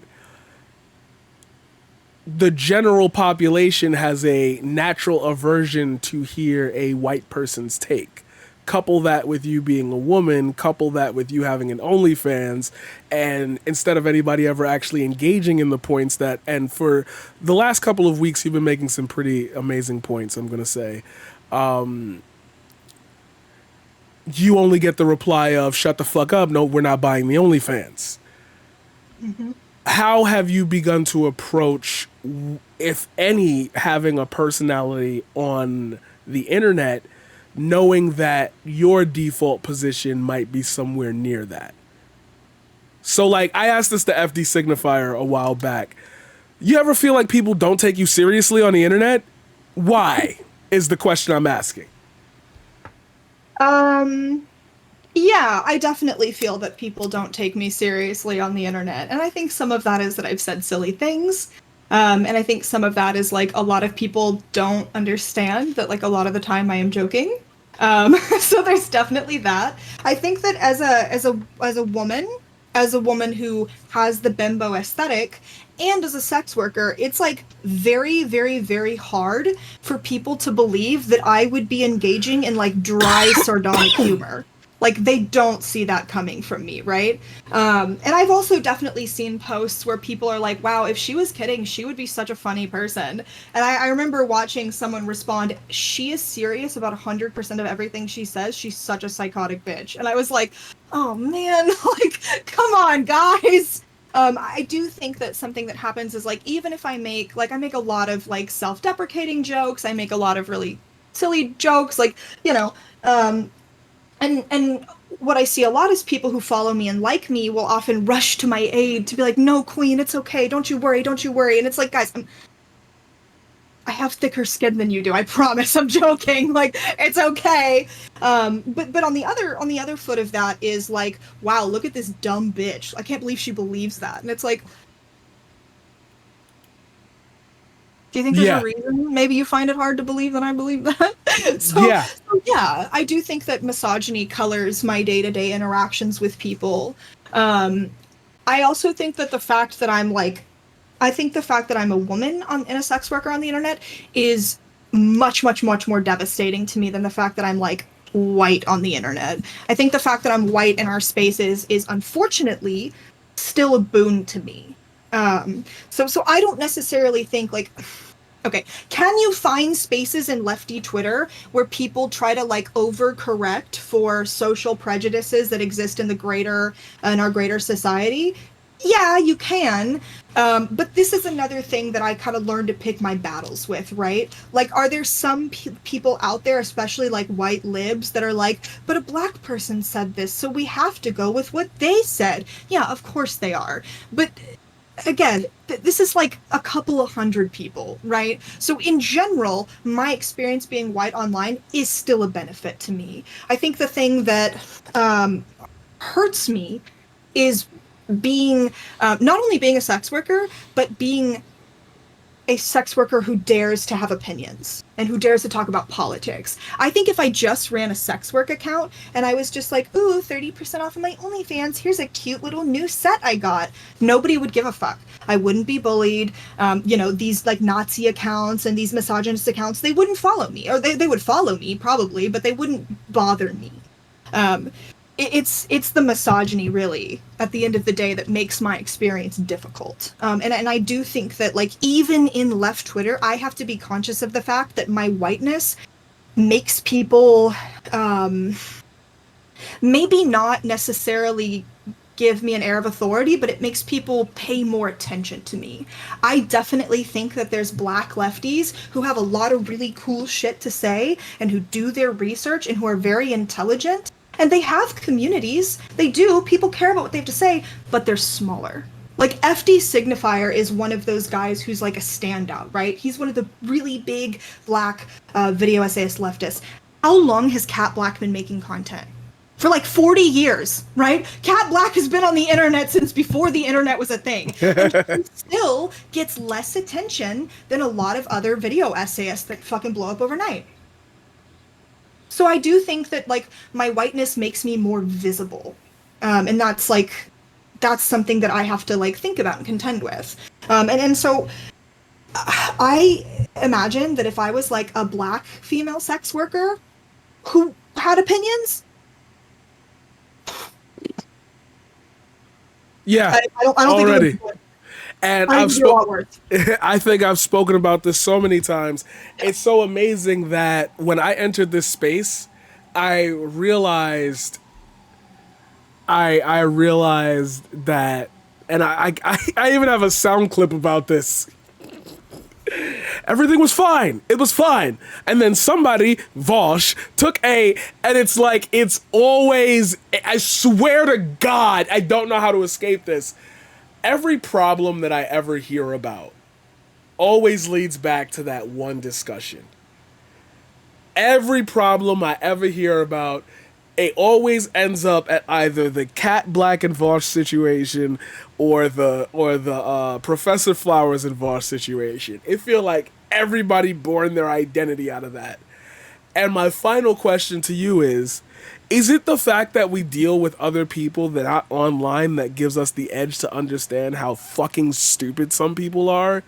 The general population has a natural aversion to hear a white person's take. Couple that with you being a woman, couple that with you having an OnlyFans, and instead of anybody ever actually engaging in the points that, and for the last couple of weeks, you've been making some pretty amazing points, I'm going to say. You only get the reply of, shut the fuck up, no, we're not buying the OnlyFans. mm-hmm. How have you begun to approach, if any, having a personality on the internet, knowing that your default position might be somewhere near that? So, like, I asked this to FD Signifier a while back. You ever feel like people don't take you seriously on the internet? Why is the question I'm asking. Um, Yeah, I definitely feel that people don't take me seriously on the internet. And I think some of that is that I've said silly things. And I think some of that is like a lot of people don't understand that like a lot of the time I am joking. So there's definitely that. I think that as a woman who has the bimbo aesthetic and as a sex worker, it's like very, very, very hard for people to believe that I would be engaging in like dry sardonic humor. Like they don't see that coming from me, right? And I've also definitely seen posts where people are like, wow, if she was kidding, she would be such a funny person. And I remember watching someone respond, she is serious about 100% of everything she says. She's such a psychotic bitch. And I was like, oh man, like, come on, guys. I do think that something that happens is like, even if I make a lot of like self-deprecating jokes, I make a lot of really silly jokes, like, you know, and what I see a lot is people who follow me and like me will often rush to my aid to be like, no, queen, it's okay. Don't you worry. Don't you worry. And it's like, guys, I have thicker skin than you do. I promise. I'm joking. Like, it's okay. But on the other foot of that is like, wow, look at this dumb bitch. I can't believe she believes that. And it's like, do you think there's Yeah. a reason maybe you find it hard to believe that I believe that? Yeah. So yeah, I do think that misogyny colors my day-to-day interactions with people. I also think that the fact that I think the fact that I'm a woman in a sex worker on the internet is much, much, much more devastating to me than the fact that I'm like white on the internet. I think the fact that I'm white in our spaces is unfortunately still a boon to me. So I don't necessarily think like, okay, can you find spaces in lefty Twitter where people try to like overcorrect for social prejudices that exist in our greater society? Yeah, you can. But this is another thing that I kind of learned to pick my battles with, right? Like, are there some people out there, especially like white libs, that are like, but a black person said this, so we have to go with what they said? Yeah, of course they are. But again, this is like a couple of hundred people, right? So in general, my experience being white online is still a benefit to me. I think the thing that hurts me is being not only being a sex worker, but being a sex worker who dares to have opinions and who dares to talk about politics. I think if I just ran a sex work account and I was just like, ooh, 30% off of my OnlyFans, here's a cute little new set I got, nobody would give a fuck. I wouldn't be bullied. These like Nazi accounts and these misogynist accounts, they wouldn't follow me. Or they would follow me probably, but they wouldn't bother me. It's the misogyny, really, at the end of the day, that makes my experience difficult. And I do think that, like, even in left Twitter, I have to be conscious of the fact that my whiteness makes people maybe not necessarily give me an air of authority, but it makes people pay more attention to me. I definitely think that there's black lefties who have a lot of really cool shit to say and who do their research and who are very intelligent. And they have communities. They do. People care about what they have to say, but they're smaller. Like, FD Signifier is one of those guys who's like a standout, right? He's one of the really big black video essayist leftists. How long has Cat Black been making content? For like 40 years, right? Cat Black has been on the internet since before the internet was a thing. And he still gets less attention than a lot of other video essayists that fucking blow up overnight. So I do think that, like, my whiteness makes me more visible. And that's something that I have to, like, think about and contend with. And so I imagine that if I was, like, a black female sex worker who had opinions, yeah, I don't already. think it would. And I think I've spoken about this so many times. It's so amazing that when I entered this space, I realized that, and I even have a sound clip about this. Everything was fine. It was fine. And then somebody, Vosh, and it's like, it's always, I swear to God, I don't know how to escape this. Every problem that I ever hear about always leads back to that one discussion. Every problem I ever hear about, it always ends up at either the Cat Black and Vosh situation or the Professor Flowers and Vosh situation. It feels like everybody born their identity out of that. And my final question to you is it the fact that we deal with other people that are online that gives us the edge to understand how fucking stupid some people are?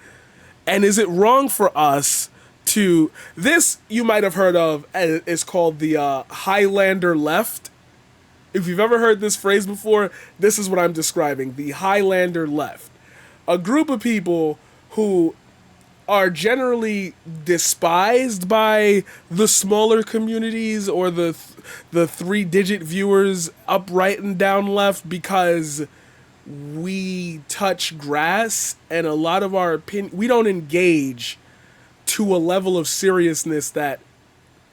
And is it wrong for us to... This you might have heard of, is called the Highlander left. If you've ever heard this phrase before, this is what I'm describing. The Highlander left. A group of people who are generally despised by the smaller communities or the three-digit viewers up, right, and down left because we touch grass and a lot of our opinion, we don't engage to a level of seriousness that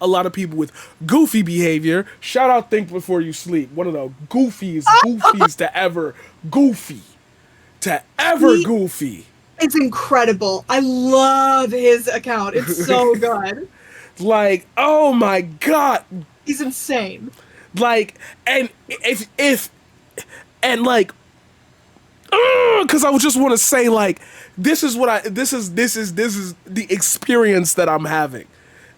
a lot of people with goofy behavior, shout out Think Before You Sleep, one of the goofiest to ever goofy. It's incredible. I love his account. It's so good. Like, oh my God. He's insane. Like, and if because I would just want to say, like, this is the experience that I'm having.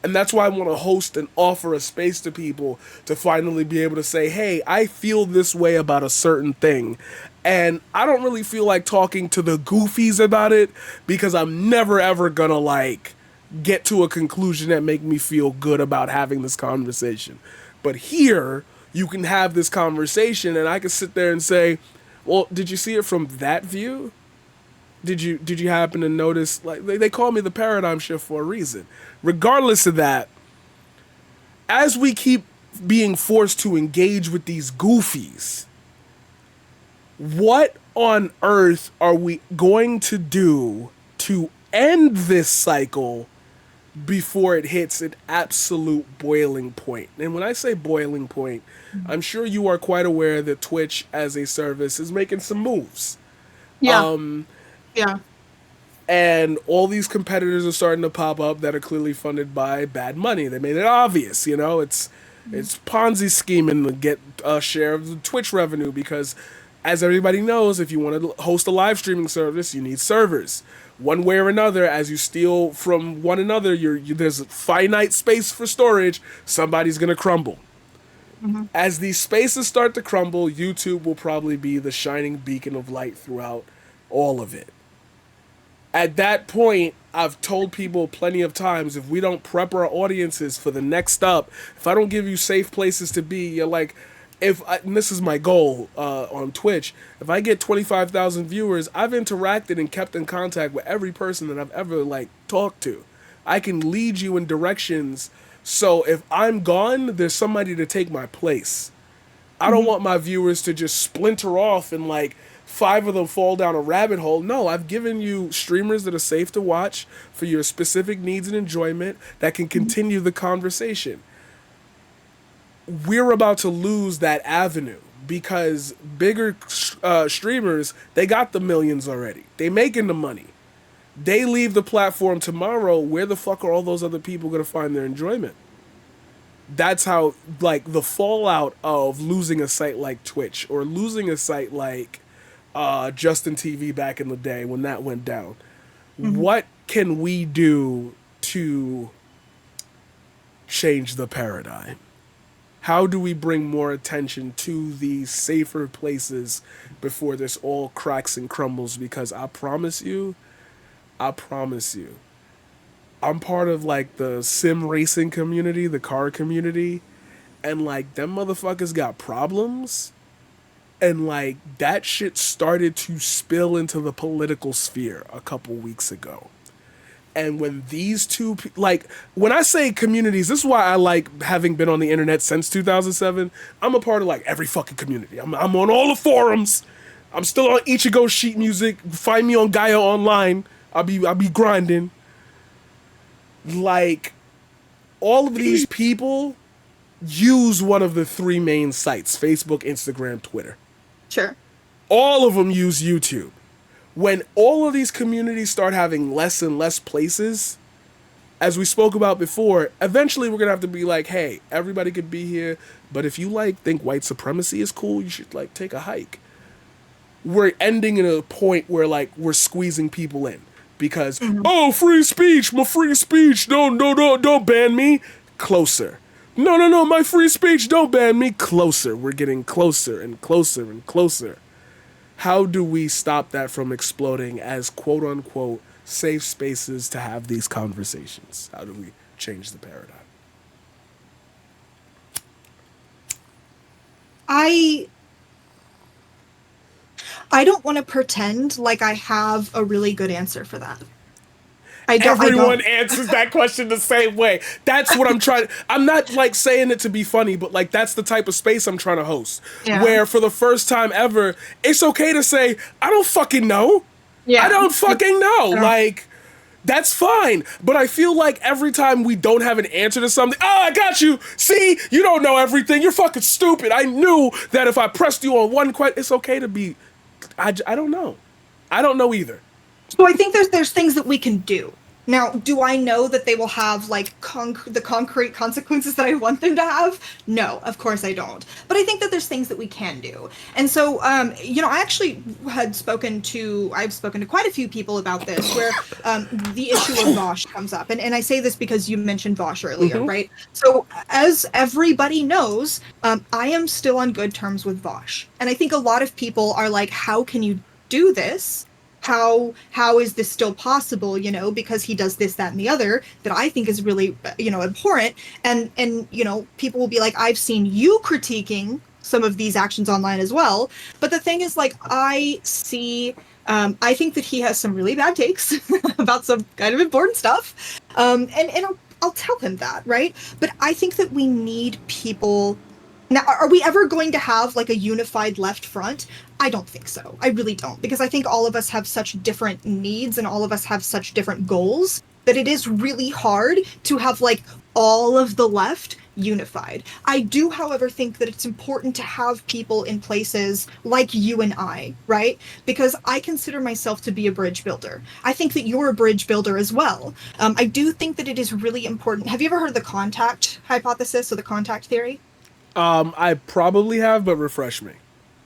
And that's why I want to host and offer a space to people to finally be able to say, hey, I feel this way about a certain thing. And I don't really feel like talking to the goofies about it because I'm never, ever going to, like, get to a conclusion that make me feel good about having this conversation. But here, you can have this conversation and I can sit there and say, well, did you see it from that view? Did you happen to notice, like, they call me the paradigm shift for a reason. Regardless of that, as we keep being forced to engage with these goofies, what on earth are we going to do to end this cycle before it hits an absolute boiling point? And when I say boiling point, I'm sure you are quite aware that Twitch as a service is making some moves. Yeah. Yeah. And all these competitors are starting to pop up that are clearly funded by bad money. They made it obvious, it's Ponzi scheming to get a share of the Twitch revenue because As everybody knows, if you want to host a live streaming service, you need servers. One way or another, as you steal from one another, there's a finite space for storage. Somebody's gonna crumble. Mm-hmm. As these spaces start to crumble, YouTube will probably be the shining beacon of light throughout all of it. At that point, I've told people plenty of times, if we don't prep our audiences for the next up, if I don't give you safe places to be, you're like, and this is my goal on Twitch, if I get 25,000 viewers, I've interacted and kept in contact with every person that I've ever like talked to. I can lead you in directions. So if I'm gone, there's somebody to take my place. I don't want my viewers to just splinter off and like 5 of them fall down a rabbit hole. No, I've given you streamers that are safe to watch for your specific needs and enjoyment that can continue the conversation. We're about to lose that avenue because bigger streamers, they got the millions already. They making the money. They leave the platform tomorrow. Where the fuck are all those other people going to find their enjoyment? That's how, like, the fallout of losing a site like Twitch or losing a site like Justin TV back in the day when that went down. What can we do to change the paradigm? How do we bring more attention to these safer places before this all cracks and crumbles? Because I promise you, I'm part of like the sim racing community, the car community, and like them motherfuckers got problems. And like that shit started to spill into the political sphere a couple weeks ago. And when these two, like, when I say communities, this is why I like having been on the internet since 2007. I'm a part of, like, every fucking community. I'm on all the forums. I'm still on Ichigo Sheet Music. Find me on Gaia Online. I'll be grinding. Like, all of these people use one of the 3 main sites, Facebook, Instagram, Twitter. Sure. All of them use YouTube. When all of these communities start having less and less places, as we spoke about before, eventually we're going to have to be like, hey, everybody could be here, but if you like think white supremacy is cool, you should like take a hike. We're ending at a point where like we're squeezing people in because, oh, free speech, my free speech, don't ban me. Closer. No, my free speech, don't ban me. Closer. We're getting closer and closer and closer. How do we stop that from exploding as quote-unquote safe spaces to have these conversations? How do we change the paradigm? I don't want to pretend like I have a really good answer for that. Everyone answers that question the same way. That's what I'm trying. I'm not like saying it to be funny, but like that's the type of space I'm trying to host. Yeah. Where for the first time ever, it's okay to say, I don't fucking know. Yeah. I don't fucking know. Like, that's fine. But I feel like every time we don't have an answer to something, oh, I got you. See, you don't know everything. You're fucking stupid. I knew that if I pressed you on one question, it's okay to be, I don't know. I don't know either. So I think there's things that we can do. Now, do I know that they will have like the concrete consequences that I want them to have? No, of course I don't. But I think that there's things that we can do. And so, I actually I've spoken to quite a few people about this, where the issue of Vosh comes up. And I say this because you mentioned Vosh earlier, right? So as everybody knows, I am still on good terms with Vosh. And I think a lot of people are like, how can you do this? How is this still possible, because he does this, that, and the other that I think is really, abhorrent. And people will be like, I've seen you critiquing some of these actions online as well. But the thing is, like, I think that he has some really bad takes about some kind of important stuff. And I'll tell him that, right? But I think that we need people. Now, are we ever going to have like a unified left front? I don't think so. I really don't, because I think all of us have such different needs and all of us have such different goals that it is really hard to have like all of the left unified. I do, however, think that it's important to have people in places like you and I, right? Because I consider myself to be a bridge builder. I think that you're a bridge builder as well. I do think that it is really important. Have you ever heard of the contact hypothesis or the contact theory? I probably have, but refresh me.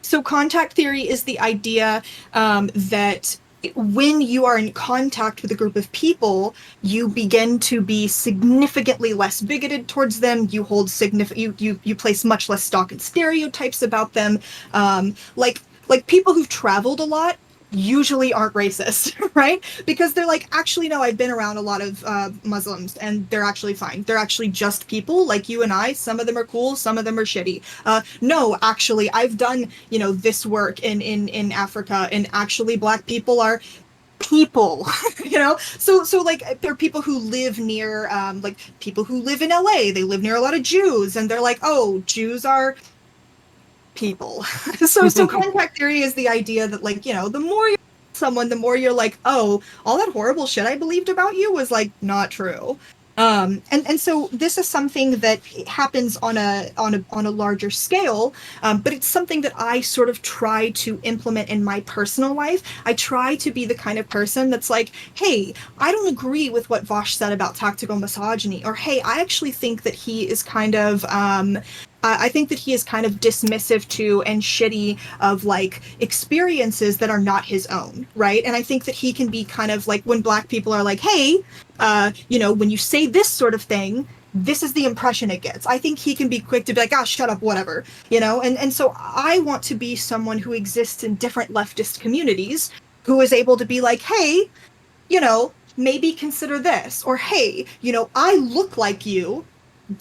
So contact theory is the idea that when you are in contact with a group of people, you begin to be significantly less bigoted towards them. You hold you place much less stock in stereotypes about them. Like people who've traveled a lot usually aren't racist, right? Because they're like, actually, no, I've been around a lot of Muslims and they're actually fine. They're actually just people like you and I. Some of them are cool, some of them are shitty. No, actually, I've done, this work in Africa, and actually, Black people are people. So like there are people who live near like people who live in LA, they live near a lot of Jews, and they're like, oh, Jews are people. So contact theory is the idea that, like, the more you someone, the more you're like, oh, all that horrible shit I believed about you was like not true. And so this is something that happens on a larger scale, but it's something that I sort of try to implement in my personal life. I try to be the kind of person that's like, hey, I don't agree with what Vosh said about tactical misogyny, or hey, I actually think that he is kind of I think that he is kind of dismissive to and shitty of like experiences that are not his own, right? And I think that he can be kind of like when Black people are like, hey, when you say this sort of thing, this is the impression it gets. I think he can be quick to be like, ah, shut up, whatever, and so I want to be someone who exists in different leftist communities who is able to be like, hey, maybe consider this, or hey, I look like you,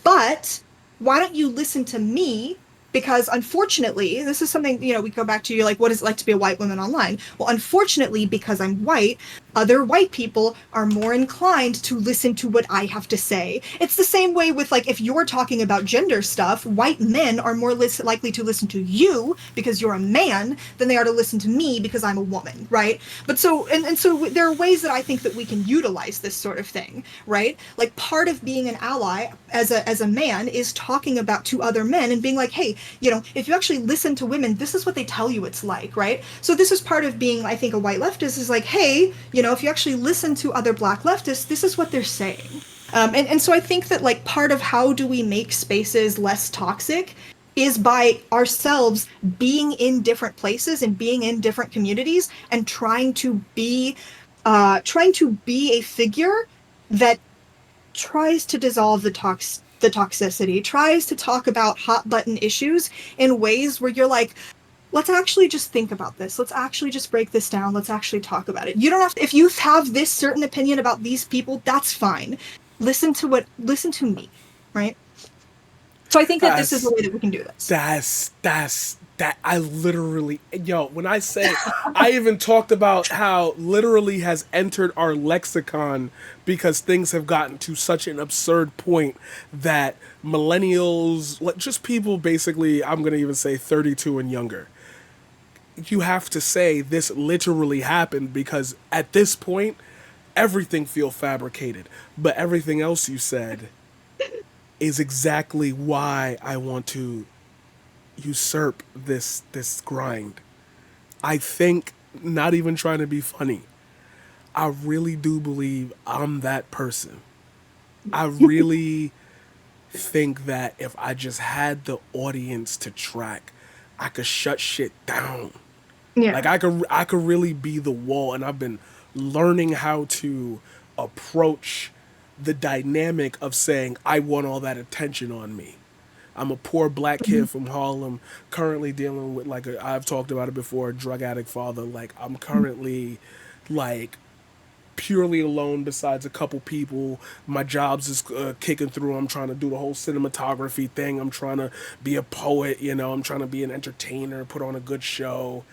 but why don't you listen to me? Because unfortunately, this is something, we go back to, you like, what is it like to be a white woman online? Well, unfortunately, because I'm white, other white people are more inclined to listen to what I have to say. It's the same way with, like, if you're talking about gender stuff, white men are more likely to listen to you because you're a man than they are to listen to me because I'm a woman, right? But so, and so there are ways that I think that we can utilize this sort of thing, right? Like part of being an ally as a man is talking about to other men and being like, hey, if you actually listen to women, this is what they tell you it's like, right? So this is part of being, I think, a white leftist is like, hey, if you actually listen to other Black leftists, this is what they're saying. And so I think that like part of how do we make spaces less toxic is by ourselves being in different places and being in different communities and trying to be a figure that tries to dissolve the toxicity, tries to talk about hot button issues in ways where you're like, let's actually just think about this. Let's actually just break this down. Let's actually talk about it. You don't have to, if you have this certain opinion about these people, that's fine. Listen to me, right? So I think that this is the That's way that we can do this. that I literally, when I say, I even talked about how literally has entered our lexicon because things have gotten to such an absurd point that millennials, like just people basically, I'm going to even say 32 and younger, you have to say this literally happened because at this point everything feel fabricated, but everything else you said is exactly why I want to usurp this grind. I think, not even trying to be funny, I really do believe I'm that person. I really think that if I just had the audience to track, I could shut shit down. Like Yeah. I could really be the wall, and I've been learning how to approach the dynamic of saying I want all that attention on me. I'm a poor Black kid from Harlem, currently dealing with like I've talked about it before, a drug addict father. Like I'm currently like purely alone besides a couple people. My job's is kicking through. I'm trying to do the whole cinematography thing. I'm trying to be a poet, I'm trying to be an entertainer, put on a good show.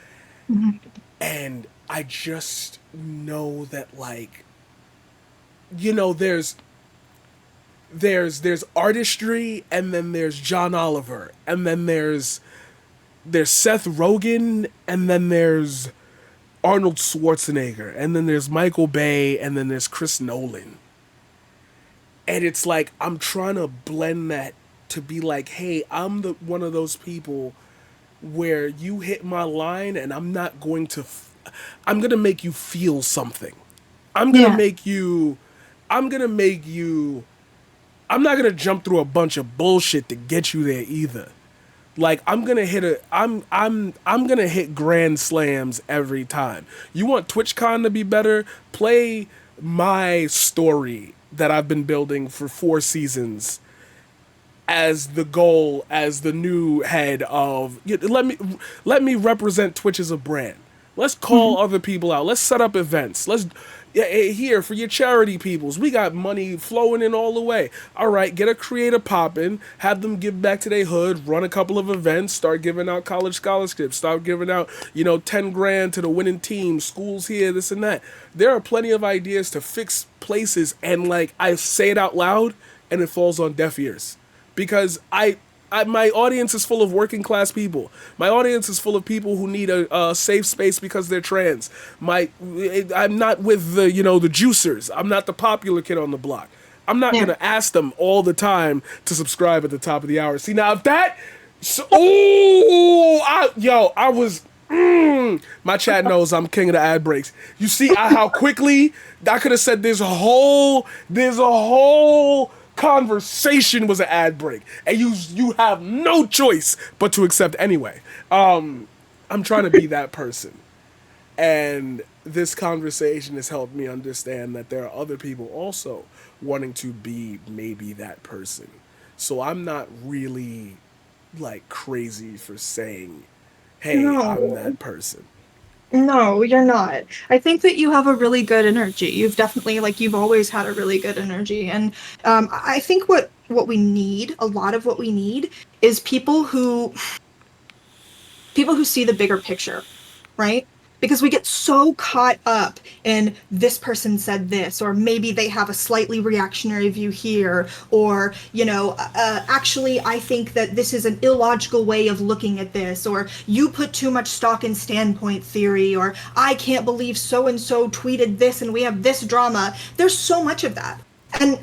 And I just know that like there's artistry, and then there's John Oliver, and then there's Seth Rogen, and then there's Arnold Schwarzenegger, and then there's Michael Bay, and then there's Chris Nolan. And it's like I'm trying to blend that to be like, hey, I'm the one of those people where you hit my line and I'm going to make you feel something. I'm going to Yeah. make you I'm going to make you I'm not going to jump through a bunch of bullshit to get you there either. Like I'm gonna hit grand slams every time. You want TwitchCon to be better? Play my story that I've been building for 4 seasons as the goal, as the new head of, let me represent Twitch as a brand. Let's Mhm. call other people out. Let's set up events. Let's, yeah, here for your charity peoples. We got money flowing in all the way. All right, get a creator popping, have them give back to their hood, run a couple of events, start giving out college scholarships, start giving out, 10 grand to the winning team, schools here, this and that. There are plenty of ideas to fix places, and like I say it out loud and it falls on deaf ears because my audience is full of working class people. My audience is full of people who need a safe space because they're trans. I'm not with the juicers. I'm not the popular kid on the block. I'm not Yeah. gonna ask them all the time to subscribe at the top of the hour. See now if that, so, oh, I was. My chat knows I'm king of the ad breaks. You see how quickly I could have said there's a whole conversation was an ad break, and you have no choice but to accept anyway. I'm trying to be that person, and this conversation has helped me understand that there are other people also wanting to be maybe that person. So I'm not really like crazy for saying, "Hey, I'm No. that person." No, you're not. I think that you have a really good energy. You've definitely, like, you've always had a really good energy. And I think what we need, a lot of what we need, is people who see the bigger picture, right? Because we get so caught up in this person said this, or maybe they have a slightly reactionary view here, or, actually, I think that this is an illogical way of looking at this, or you put too much stock in standpoint theory, or I can't believe so and so tweeted this and we have this drama. There's so much of that. And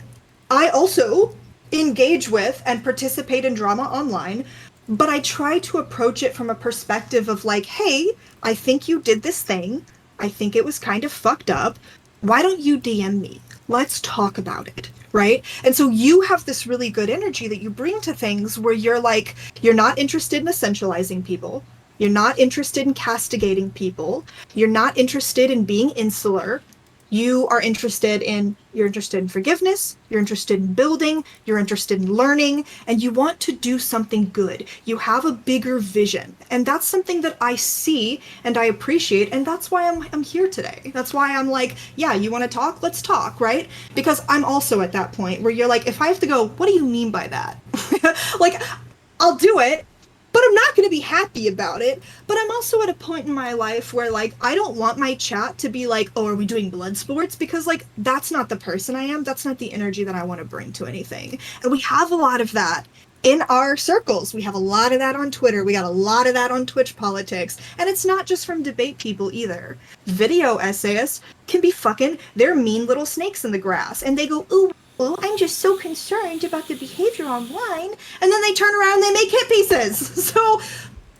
I also engage with and participate in drama online, but I try to approach it from a perspective of like, hey, I think you did this thing. I think it was kind of fucked up. Why don't you DM me? Let's talk about it. Right. And so you have this really good energy that you bring to things where you're like, you're not interested in essentializing people. You're not interested in castigating people. You're not interested in being insular. You're interested in forgiveness, you're interested in building, you're interested in learning, and you want to do something good. You have a bigger vision. And that's something that I see and I appreciate, and that's why I'm here today. That's why I'm like, yeah, you want to talk? Let's talk, right? Because I'm also at that point where you're like, if I have to go, what do you mean by that? Like, I'll do it, but I'm not going to be happy about it. But I'm also at a point in my life where, like, I don't want my chat to be like, oh, are we doing blood sports? Because, like, that's not the person I am. That's not the energy that I want to bring to anything. And we have a lot of that in our circles. We have a lot of that on Twitter. We got a lot of that on Twitch politics. And it's not just from debate people either. Video essayists can be they're mean little snakes in the grass. And they go, ooh, well, I'm just so concerned about the behavior online. And then they turn around and they make hit pieces. So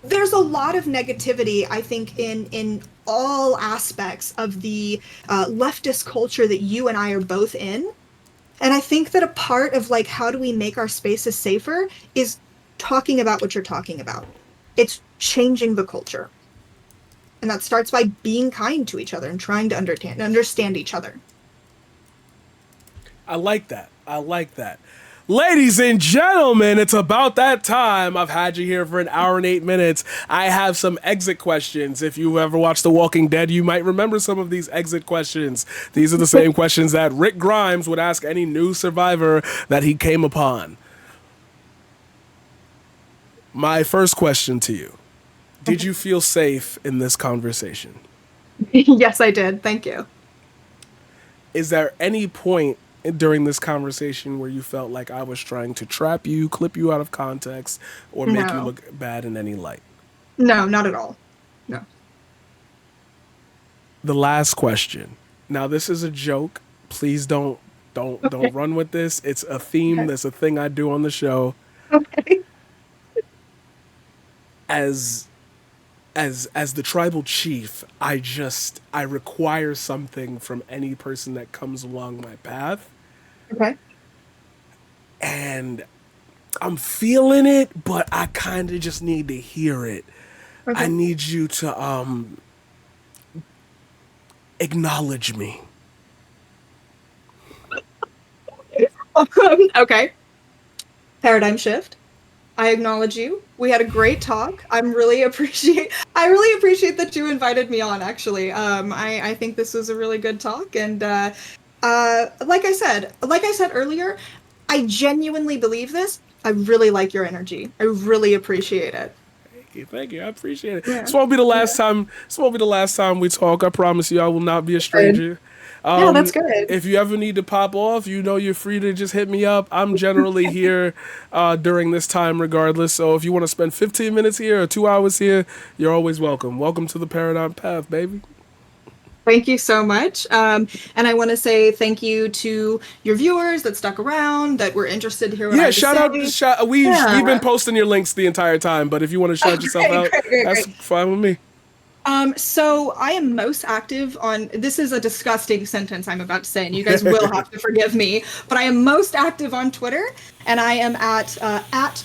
there's a lot of negativity, I think, in all aspects of the leftist culture that you and I are both in. And I think that a part of like how do we make our spaces safer is talking about what you're talking about. It's changing the culture. And that starts by being kind to each other and trying to understand each other. I like that. I like that. Ladies and gentlemen, it's about that time. I've had you here for an hour and 8 minutes. I have some exit questions. If you ever watched The Walking Dead, you might remember some of these exit questions. These are the same questions that Rick Grimes would ask any new survivor that he came upon. My first question to you: did you feel safe in this conversation? Yes, I did. Thank you. Is there any point during this conversation where you felt like I was trying to trap you, clip you out of context, or make you No. look bad in any light? No, not at all. No. The last question. Now this is a joke. Please don't Okay. run with this. It's a theme. Okay. That's a thing I do on the show. Okay. As as the tribal chief, I require something from any person that comes along my path. Okay. And I'm feeling it, but I kind of just need to hear it. Okay. I need you to acknowledge me. Okay. Paradigm shift. I acknowledge you. We had a great talk. I really appreciate that you invited me on, actually. I think this was a really good talk, and like I said earlier, I genuinely believe this. I really like your energy. I really appreciate it. Thank you. I appreciate it. Yeah. This won't be the last time. This won't be the last time we talk. I promise you, I will not be a Good. stranger. Yeah, that's good. If you ever need to pop off, you know you're free to just hit me up. I'm generally here during this time, regardless. So if you want to spend 15 minutes here or 2 hours here, you're always welcome. Welcome to the Paradigm Path, baby. Thank you so much. And I want to say thank you to your viewers that stuck around, that were interested to hear what I Yeah, had to say. We've been Yeah. posting your links the entire time, but if you want to shout yourself Great, out, great, great, that's great. fine with me. So I am most active on, this is a disgusting sentence I'm about to say, and you guys will have to forgive me, but I am most active on Twitter, and I am at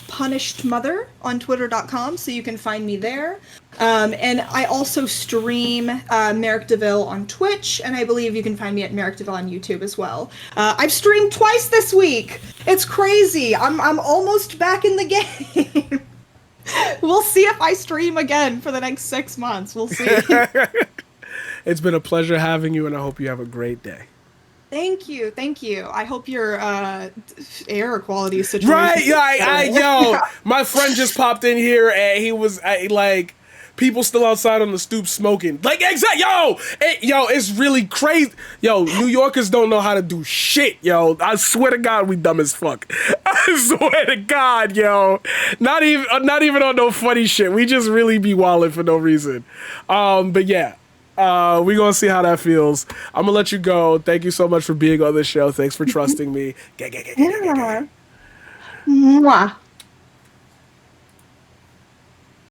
punishedmother on twitter.com, so you can find me there. And I also stream Merrick Deville on Twitch, and I believe you can find me at Merrick Deville on YouTube as well. I've streamed twice this week. It's crazy. I'm almost back in the game. We'll see if I stream again for the next 6 months. We'll see. It's been a pleasure having you, and I hope you have a great day. Thank you, thank you. I hope your air quality situation. Right, yo, my friend just popped in here, and he was like, people still outside on the stoop smoking. Like, yo, it's really crazy. Yo, New Yorkers don't know how to do shit, yo. I swear to God, we dumb as fuck. I swear to God, yo. Not even on no funny shit. We just really be wilding for no reason. But yeah. We gonna see how that feels. I'm gonna let you go. Thank you so much for being on this show. Thanks for trusting me. Yeah. Mwah.